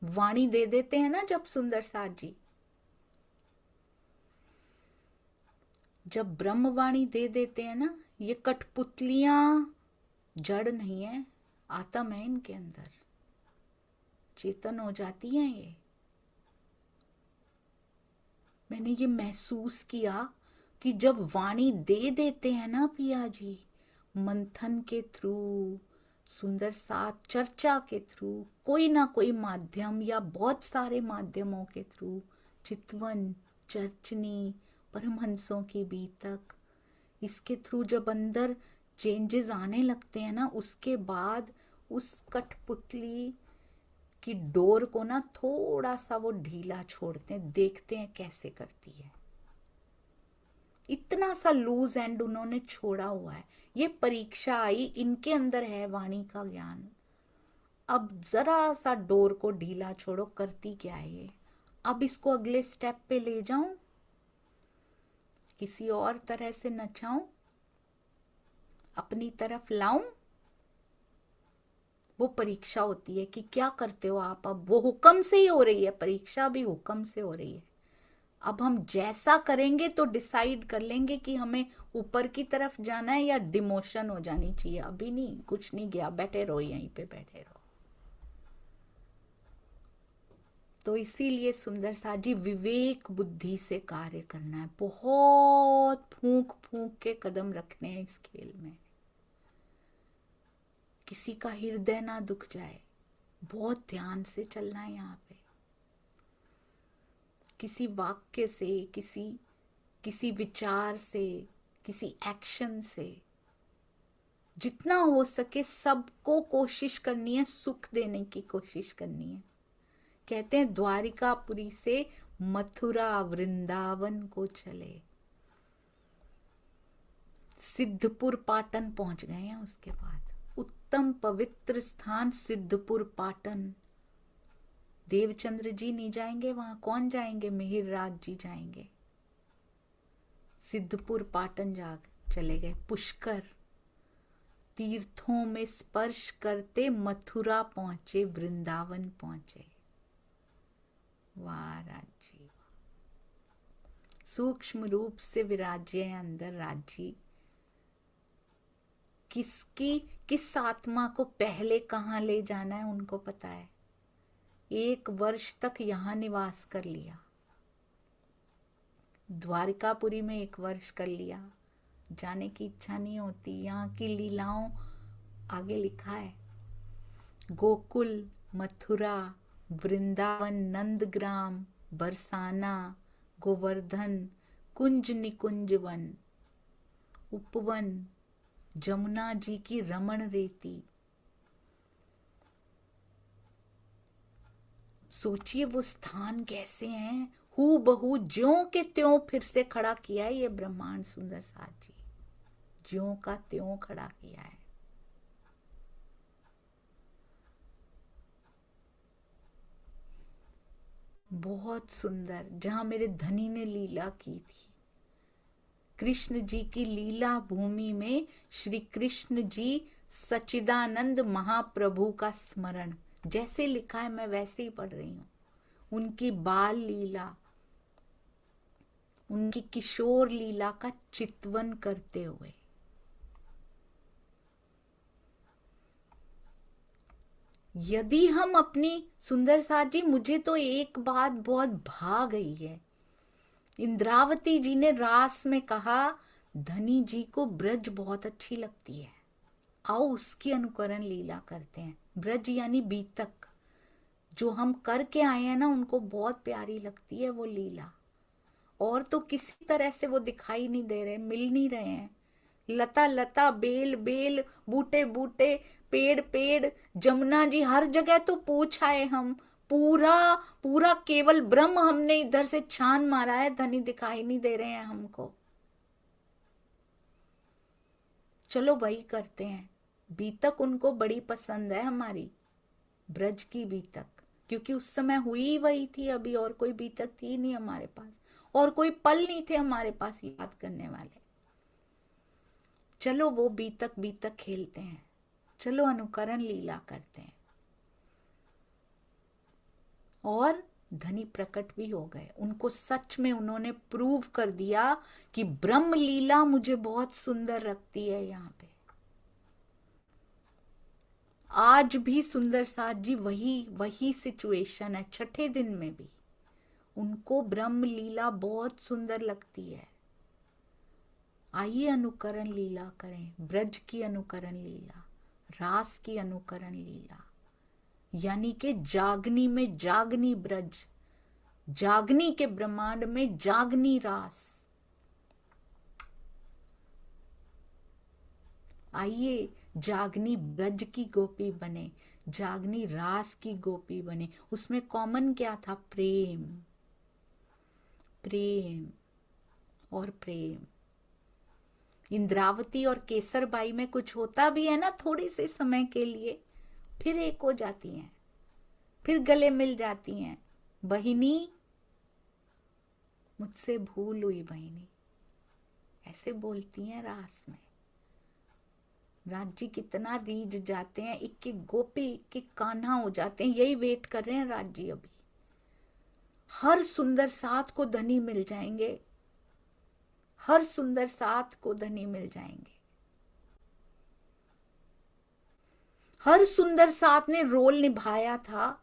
वाणी दे देते हैं ना जब सुंदर साथ जी, जब ब्रह्मवाणी दे देते हैं ना, ये कठपुतलियां जड़ नहीं है, आत्म है इनके अंदर, चेतन हो जाती हैं ये। मैंने ये महसूस किया कि जब वाणी दे देते हैं ना पिया जी, मंथन के थ्रू, सुंदर साथ चर्चा के थ्रू, कोई ना कोई माध्यम या बहुत सारे माध्यमों के थ्रू, चितवन, चर्चनी, परमहंसों की बीतक, इसके थ्रू जब अंदर चेंजेस आने लगते हैं ना, उसके बाद उस कठपुतली की डोर को ना थोड़ा सा वो ढीला छोड़ते हैं, देखते हैं कैसे करती है। इतना सा लूज एंड उन्होंने छोड़ा हुआ है। ये परीक्षा आई, इनके अंदर है वाणी का ज्ञान, अब जरा सा डोर को ढीला छोड़ो, करती क्या है ये, अब इसको अगले स्टेप पे ले जाऊं, किसी और तरह से नचाऊं, अपनी तरफ लाऊं। वो परीक्षा होती है कि क्या करते हो आप। अब वो हुक्म से ही हो रही है, परीक्षा भी हुक्म से हो रही है। अब हम जैसा करेंगे तो डिसाइड कर लेंगे कि हमें ऊपर की तरफ जाना है या डिमोशन हो जानी चाहिए। अभी नहीं, कुछ नहीं गया, बैठे रहो, यहीं पे बैठे रहो। तो इसीलिए सुंदर सा जी, विवेक बुद्धि से कार्य करना है, बहुत फूंक फूंक के कदम रखने हैं इस खेल में, किसी का हृदय ना दुख जाए, बहुत ध्यान से चलना है यहाँ पे। किसी वाक्य से, किसी विचार से, किसी एक्शन से, जितना हो सके सबको कोशिश करनी है, सुख देने की कोशिश करनी है। कहते हैं द्वारिकापुरी से मथुरा वृंदावन को चले, सिद्धपुर पाटन पहुंच गए हैं। उसके बाद उत्तम पवित्र स्थान सिद्धपुर पाटन, देवचंद्र जी नहीं जाएंगे वहां, कौन जाएंगे, मिहिर राज जी जाएंगे। सिद्धपुर पाटन जा चले गए। पुष्कर तीर्थों में स्पर्श करते मथुरा पहुंचे, वृंदावन पहुंचे। वाह राजी, सूक्ष्म रूप से विराजे अंदर राजी। किस आत्मा को पहले कहाँ ले जाना है उनको पता है। 1 वर्ष तक यहाँ निवास कर लिया, द्वारिकापुरी में 1 वर्ष कर लिया, जाने की इच्छा नहीं होती। यहाँ की लीलाओं आगे लिखा है, गोकुल, मथुरा, वृंदावन, नंदग्राम, बरसाना, गोवर्धन, कुंज निकुंज वन, उपवन, जमुना जी की रमण रेती। सोचिए वो स्थान कैसे हैं, हू बहू ज्यों के त्यों फिर से खड़ा किया है ये ब्रह्मांड सुंदर साथ जी, ज्यों का त्यों खड़ा किया है। बहुत सुंदर, जहां मेरे धनी ने लीला की थी। कृष्ण जी की लीला भूमि में श्री कृष्ण जी सच्चिदानंद महाप्रभु का स्मरण, जैसे लिखा है मैं वैसे ही पढ़ रही हूं। उनकी बाल लीला, उनकी किशोर लीला का चित्वन करते हुए। यदि हम अपनी सुंदर साथ जी, मुझे तो एक बात बहुत भा गई है। इंद्रावती जी ने रास में कहा धनी जी को ब्रज बहुत अच्छी लगती है, आओ उसकी अनुकरण लीला करते हैं। ब्रज यानी बीतक, जो हम करके आए हैं ना, उनको बहुत प्यारी लगती है वो लीला। और तो किसी तरह से वो दिखाई नहीं दे रहे, मिल नहीं रहे हैं। लता लता, बेल बेल, बूटे बूटे, पेड़ पेड़, जमुना जी, हर जगह तो पूछ आए हम, पूरा पूरा केवल ब्रह्म हमने इधर से छान मारा है, धनी दिखाई नहीं दे रहे हैं हमको। चलो वही करते हैं। बीतक उनको बड़ी पसंद है हमारी, ब्रज की बीतक, क्योंकि उस समय हुई वही थी, अभी और कोई बीतक थी नहीं हमारे पास, और कोई पल नहीं थे हमारे पास याद करने वाले। चलो वो बीतक बीतक खेलते हैं, चलो अनुकरण लीला करते हैं। और धनी प्रकट भी हो गए, उनको सच में उन्होंने प्रूव कर दिया कि ब्रह्म लीला मुझे बहुत सुंदर लगती है। यहाँ पे आज भी सुंदर साथ जी वही सिचुएशन है, छठे दिन में भी उनको ब्रह्म लीला बहुत सुंदर लगती है। आइए अनुकरण लीला करें, ब्रज की अनुकरण लीला, रास की अनुकरण लीला, यानी कि जागनी में जागनी ब्रज, जागनी के ब्रह्मांड में जागनी रास। आइए जागनी ब्रज की गोपी बने, जागनी रास की गोपी बने। उसमें कॉमन क्या था? प्रेम, प्रेम और प्रेम। इंद्रावती और केसरबाई में कुछ होता भी है ना थोड़े से समय के लिए, फिर एक हो जाती हैं, फिर गले मिल जाती हैं। बहिनी मुझसे भूल हुई बहिनी, ऐसे बोलती हैं रास में। राज जी कितना रीझ जाते हैं, एक एक गोपी एक एक कान्हा हो जाते हैं। यही वेट कर रहे हैं राज जी अभी। हर सुंदर साथ को धनी मिल जाएंगे, हर सुंदर साथ को धनी मिल जाएंगे। हर सुंदर साथ ने रोल निभाया था।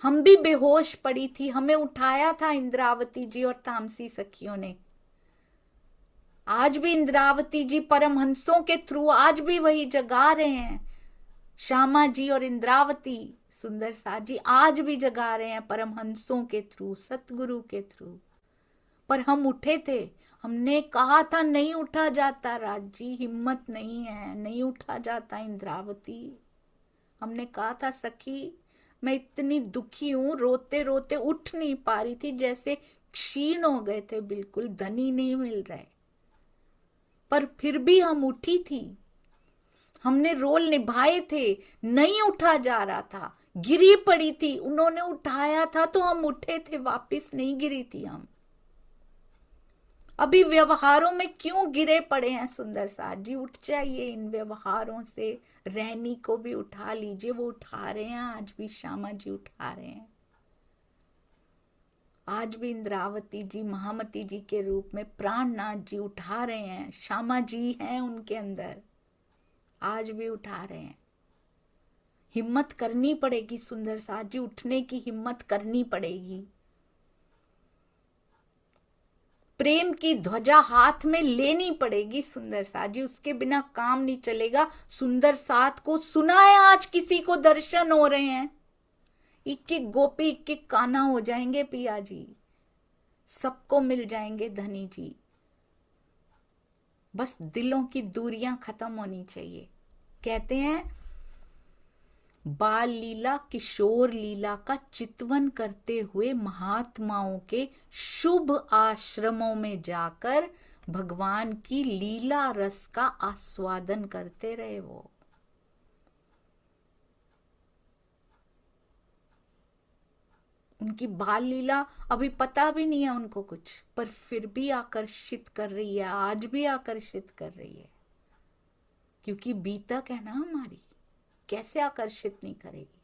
हम भी बेहोश पड़ी थी, हमें उठाया था इंद्रावती जी और तामसी सखियों ने। आज भी इंद्रावती जी परमहंसों के थ्रू आज भी वही जगा रहे हैं। श्यामा जी और इंद्रावती सुंदर साथ जी आज भी जगा रहे हैं परमहंसों के थ्रू, सतगुरु के थ्रू। पर हम उठे थे, हमने कहा था नहीं उठा जाता राज जी, हिम्मत नहीं है, नहीं उठा जाता इंद्रावती। हमने कहा था सखी मैं इतनी दुखी हूं, रोते रोते उठ नहीं पा रही थी, जैसे क्षीण हो गए थे, बिल्कुल धनी नहीं मिल रहे। पर फिर भी हम उठी थी, हमने रोल निभाए थे, नहीं उठा जा रहा था, गिरी पड़ी थी, उन्होंने उठाया था तो हम उठे थे, वापस नहीं गिरी थी हम। अभी व्यवहारों में क्यों गिरे पड़े हैं सुंदर साथ जी? उठ जाइए इन व्यवहारों से, रहनी को भी उठा लीजिए। वो उठा रहे हैं, आज भी श्यामा जी उठा रहे हैं, आज भी इंद्रावती जी महामती जी के रूप में प्राणनाथ जी उठा रहे हैं, श्यामा जी हैं उनके अंदर, आज भी उठा रहे हैं। हिम्मत करनी पड़ेगी सुंदर साथ जी, उठने की हिम्मत करनी पड़ेगी। प्रेम की ध्वजा हाथ में लेनी पड़ेगी सुंदर साथ जी, उसके बिना काम नहीं चलेगा। सुंदर साथ को सुना है आज किसी को दर्शन हो रहे हैं, इक्के गोपी इक्के काना हो जाएंगे पिया जी, सबको मिल जाएंगे धनी जी। बस दिलों की दूरियां खत्म होनी चाहिए। कहते हैं बाल लीला किशोर लीला का चितवन करते हुए महात्माओं के शुभ आश्रमों में जाकर भगवान की लीला रस का आस्वादन करते रहे। वो उनकी बाल लीला अभी पता भी नहीं है उनको कुछ, पर फिर भी आकर्षित कर रही है, आज भी आकर्षित कर रही है, क्योंकि बीतक है ना हमारी, कैसे आकर्षित नहीं करेगी।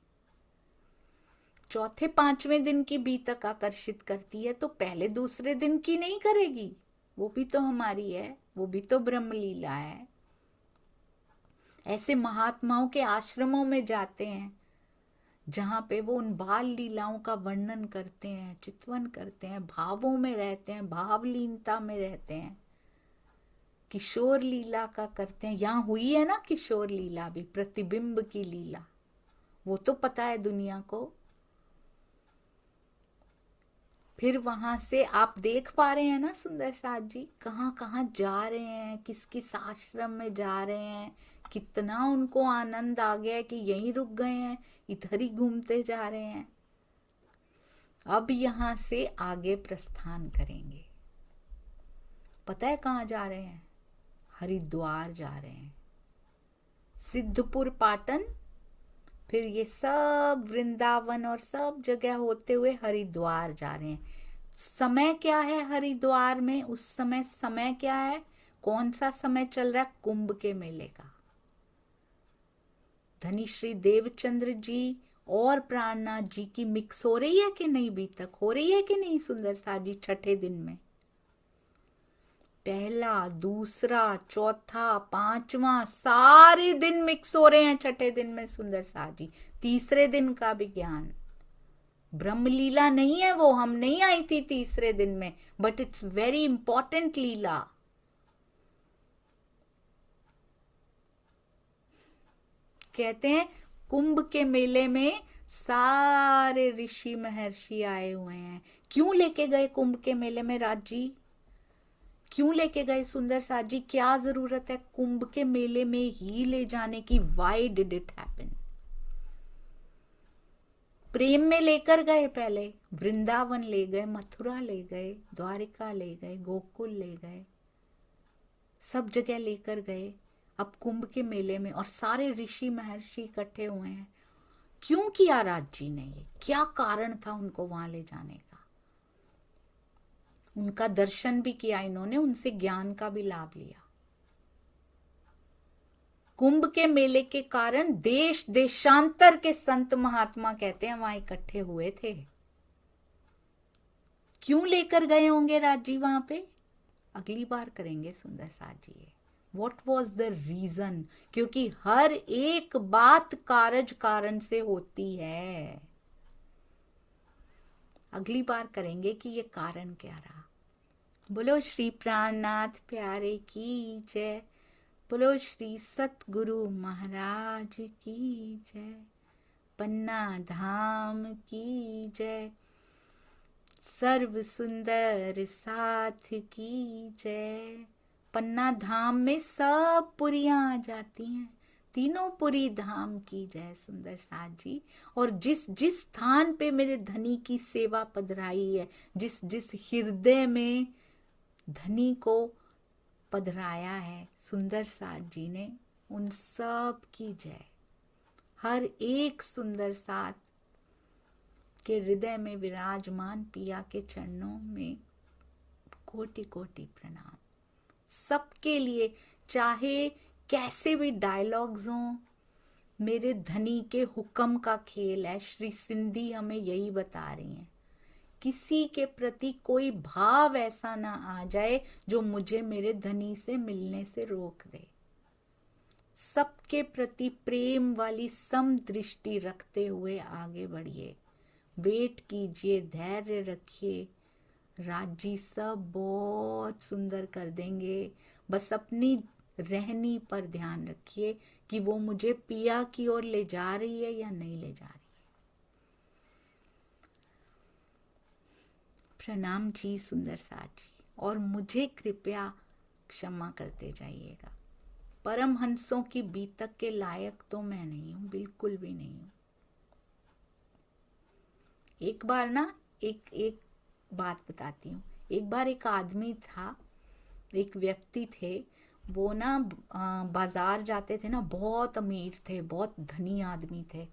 चौथे पांचवें दिन की बीतक आकर्षित करती है, तो पहले दूसरे दिन की नहीं करेगी। वो भी तो हमारी है, वो भी तो ब्रह्म लीला है। ऐसे महात्माओं के आश्रमों में जाते हैं जहां पे वो उन बाल लीलाओं का वर्णन करते हैं, चितवन करते हैं, भावों में रहते हैं, भावलीनता में रहते हैं, किशोर लीला का करते हैं। यहां हुई है ना किशोर लीला भी, प्रतिबिंब की लीला, वो तो पता है दुनिया को। फिर वहां से आप देख पा रहे हैं ना सुंदर साथ जी, कहाँ कहाँ जा रहे हैं, किस किस आश्रम में जा रहे हैं, कितना उनको आनंद आ गया है कि यहीं रुक गए हैं, इधर ही घूमते जा रहे हैं। अब यहां से आगे प्रस्थान करेंगे। पता है कहाँ जा रहे हैं? हरिद्वार जा रहे हैं, सिद्धपुर पाटन, फिर ये सब वृंदावन और सब जगह होते हुए हरिद्वार जा रहे हैं। समय क्या है हरिद्वार में उस समय? समय क्या है, कौन सा समय चल रहा है? कुंभ के मेले का। धनी श्री देवचंद्र जी और प्राणनाथ जी की मिक्स हो रही है कि नहीं, बीतक हो रही है कि नहीं सुंदर साथ जी? छठे दिन में पहला, दूसरा, चौथा, पांचवा, सारे दिन मिक्स हो रहे हैं छठे दिन में सुंदर साथ जी। तीसरे दिन का भी ज्ञान, ब्रह्म लीला नहीं है वो, हम नहीं आई थी तीसरे दिन में, बट इट्स वेरी इंपॉर्टेंट लीला। कहते हैं कुंभ के मेले में सारे ऋषि महर्षि आए हुए हैं। क्यों लेके गए कुंभ के मेले में राज जी? क्यों लेके गए सुंदर साथ जी? क्या जरूरत है कुंभ के मेले में ही ले जाने की? Why did it happen? प्रेम में लेकर गए, पहले वृंदावन ले गए, मथुरा ले गए, द्वारिका ले गए, गोकुल ले गए, सब जगह लेकर गए। अब कुंभ के मेले में और सारे ऋषि महर्षि इकट्ठे हुए हैं। क्यों किया राज जी ने ये? क्या कारण था उनको वहां ले जाने का? उनका दर्शन भी किया इन्होंने, उनसे ज्ञान का भी लाभ लिया। कुंभ के मेले के कारण देश देशांतर के संत महात्मा कहते हैं वहां इकट्ठे हुए थे। क्यों लेकर गए होंगे राज जी वहां पे? अगली बार करेंगे सुंदर साथ जी। What was the reason? क्योंकि हर एक बात कारज कारण से होती है। अगली बार करेंगे कि ये कारण क्या रहा। बोलो श्री प्राणनाथ प्यारे की जय, बोलो श्री सतगुरु महाराज की जय, पन्ना धाम की जय, सर्व सुंदर साथ की जय। पन्ना धाम में सब पुरियां आ जाती हैं, तीनों पुरी धाम की जय सुंदर साथ जी। और जिस जिस स्थान पे मेरे धनी की सेवा पधराई है, जिस जिस हृदय में धनी को पधराया है सुंदर साथ जी ने, उन सब की जय। हर एक सुंदर साथ के हृदय में विराजमान पिया के चरणों में कोटि कोटि प्रणाम। सबके लिए, चाहे कैसे भी डायलॉग्स हों, मेरे धनी के हुक्म का खेल है। श्री सिंधी हमें यही बता रही हैं, किसी के प्रति कोई भाव ऐसा ना आ जाए जो मुझे मेरे धनी से मिलने से रोक दे। सबके प्रति प्रेम वाली सम दृष्टि रखते हुए आगे बढ़िए, वेट कीजिए, धैर्य रखिए, राज जी सब बहुत सुंदर कर देंगे, बस अपनी रहनी पर ध्यान रखिए कि वो मुझे पिया की ओर ले जा रही है या नहीं ले जा रही है। प्रणाम जी सुंदर साथ जी, और मुझे कृपया क्षमा करते जाइएगा। परमहंसों की बीतक के लायक तो मैं नहीं हूं, बिल्कुल भी नहीं हूं। एक बार ना एक एक बात बताती हूँ। एक बार एक आदमी था, एक व्यक्ति थे, वो ना बाजार जाते थे ना, बहुत अमीर थे, बहुत धनी आदमी थे।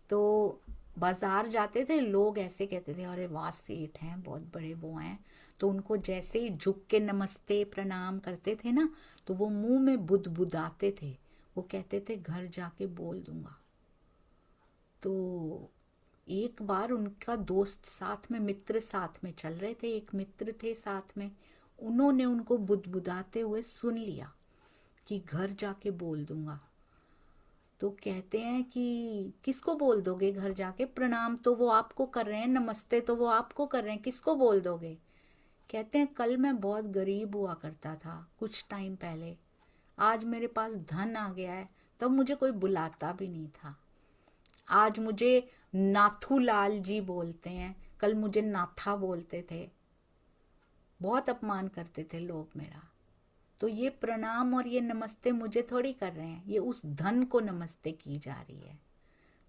तो बाजार जाते थे, लोग ऐसे कहते थे अरे वाह सेठ हैं, बहुत बड़े वो हैं। तो उनको जैसे ही झुक के नमस्ते प्रणाम करते थे ना, तो वो मुंह में बुदबुदाते थे। वो कहते थे घर जाके बोल दूंगा। तो एक बार उनका दोस्त साथ में, मित्र साथ में चल रहे थे, एक मित्र थे साथ में, उन्होंने उनको बुदबुदाते हुए सुन लिया कि घर जाके बोल दूंगा। तो कहते हैं कि किसको बोल दोगे घर जाके, प्रणाम तो वो आपको कर रहे हैं, नमस्ते तो वो आपको कर रहे हैं, किसको बोल दोगे। कहते हैं कल मैं बहुत गरीब हुआ करता था कुछ टाइम पहले, आज मेरे पास धन आ गया है, तब मुझे कोई बुलाता भी नहीं था। आज मुझे नाथूलाल जी बोलते हैं, कल मुझे नाथा बोलते थे, बहुत अपमान करते थे लोग मेरा। तो ये प्रणाम और ये नमस्ते मुझे थोड़ी कर रहे हैं, ये उस धन को नमस्ते की जा रही है।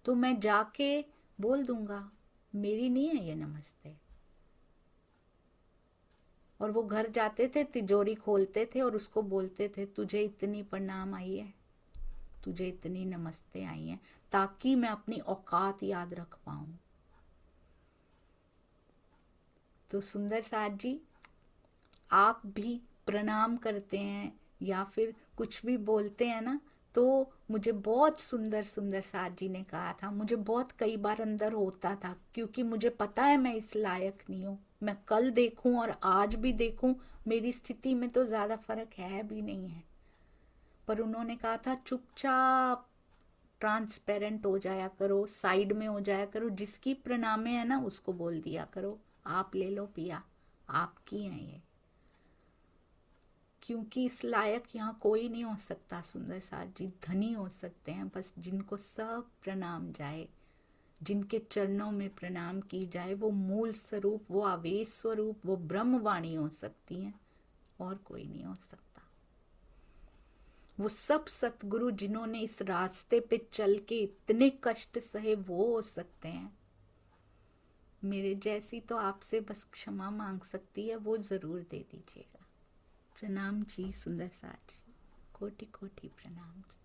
तो मैं जाके बोल दूंगा, मेरी नहीं है ये नमस्ते। और वो घर जाते थे, तिजोरी खोलते थे और उसको बोलते थे तुझे इतनी प्रणाम आई है, तुझे इतनी नमस्ते आई है, ताकि मैं अपनी औकात याद रख पाऊं। तो सुंदर साथ जी, आप भी प्रणाम करते हैं या फिर कुछ भी बोलते हैं ना, तो मुझे बहुत सुंदर सुंदर साथ जी ने कहा था, मुझे बहुत कई बार अंदर होता था, क्योंकि मुझे पता है मैं इस लायक नहीं हूँ। मैं कल देखूं और आज भी देखूं, मेरी स्थिति में तो ज़्यादा फर्क है भी नहीं है। पर उन्होंने कहा था चुपचाप ट्रांसपेरेंट हो जाया करो, साइड में हो जाया करो, जिसकी प्रणामे है ना उसको बोल दिया करो आप ले लो पिया, आपकी हैं ये। क्योंकि इस लायक यहाँ कोई नहीं हो सकता सुंदर साथ जी, धनी हो सकते हैं बस जिनको सब प्रणाम जाए, जिनके चरणों में प्रणाम की जाए। वो मूल स्वरूप, वो आवेश स्वरूप, वो ब्रह्मवाणी हो सकती हैं, और कोई नहीं हो सकता। वो सब सतगुरु जिन्होंने इस रास्ते पे चल के इतने कष्ट सहे, वो हो सकते हैं। मेरे जैसी तो आपसे बस क्षमा मांग सकती है, वो जरूर दे दीजिएगा। प्रणाम जी सुंदर साथ जी, कोटि कोटि प्रणाम जी।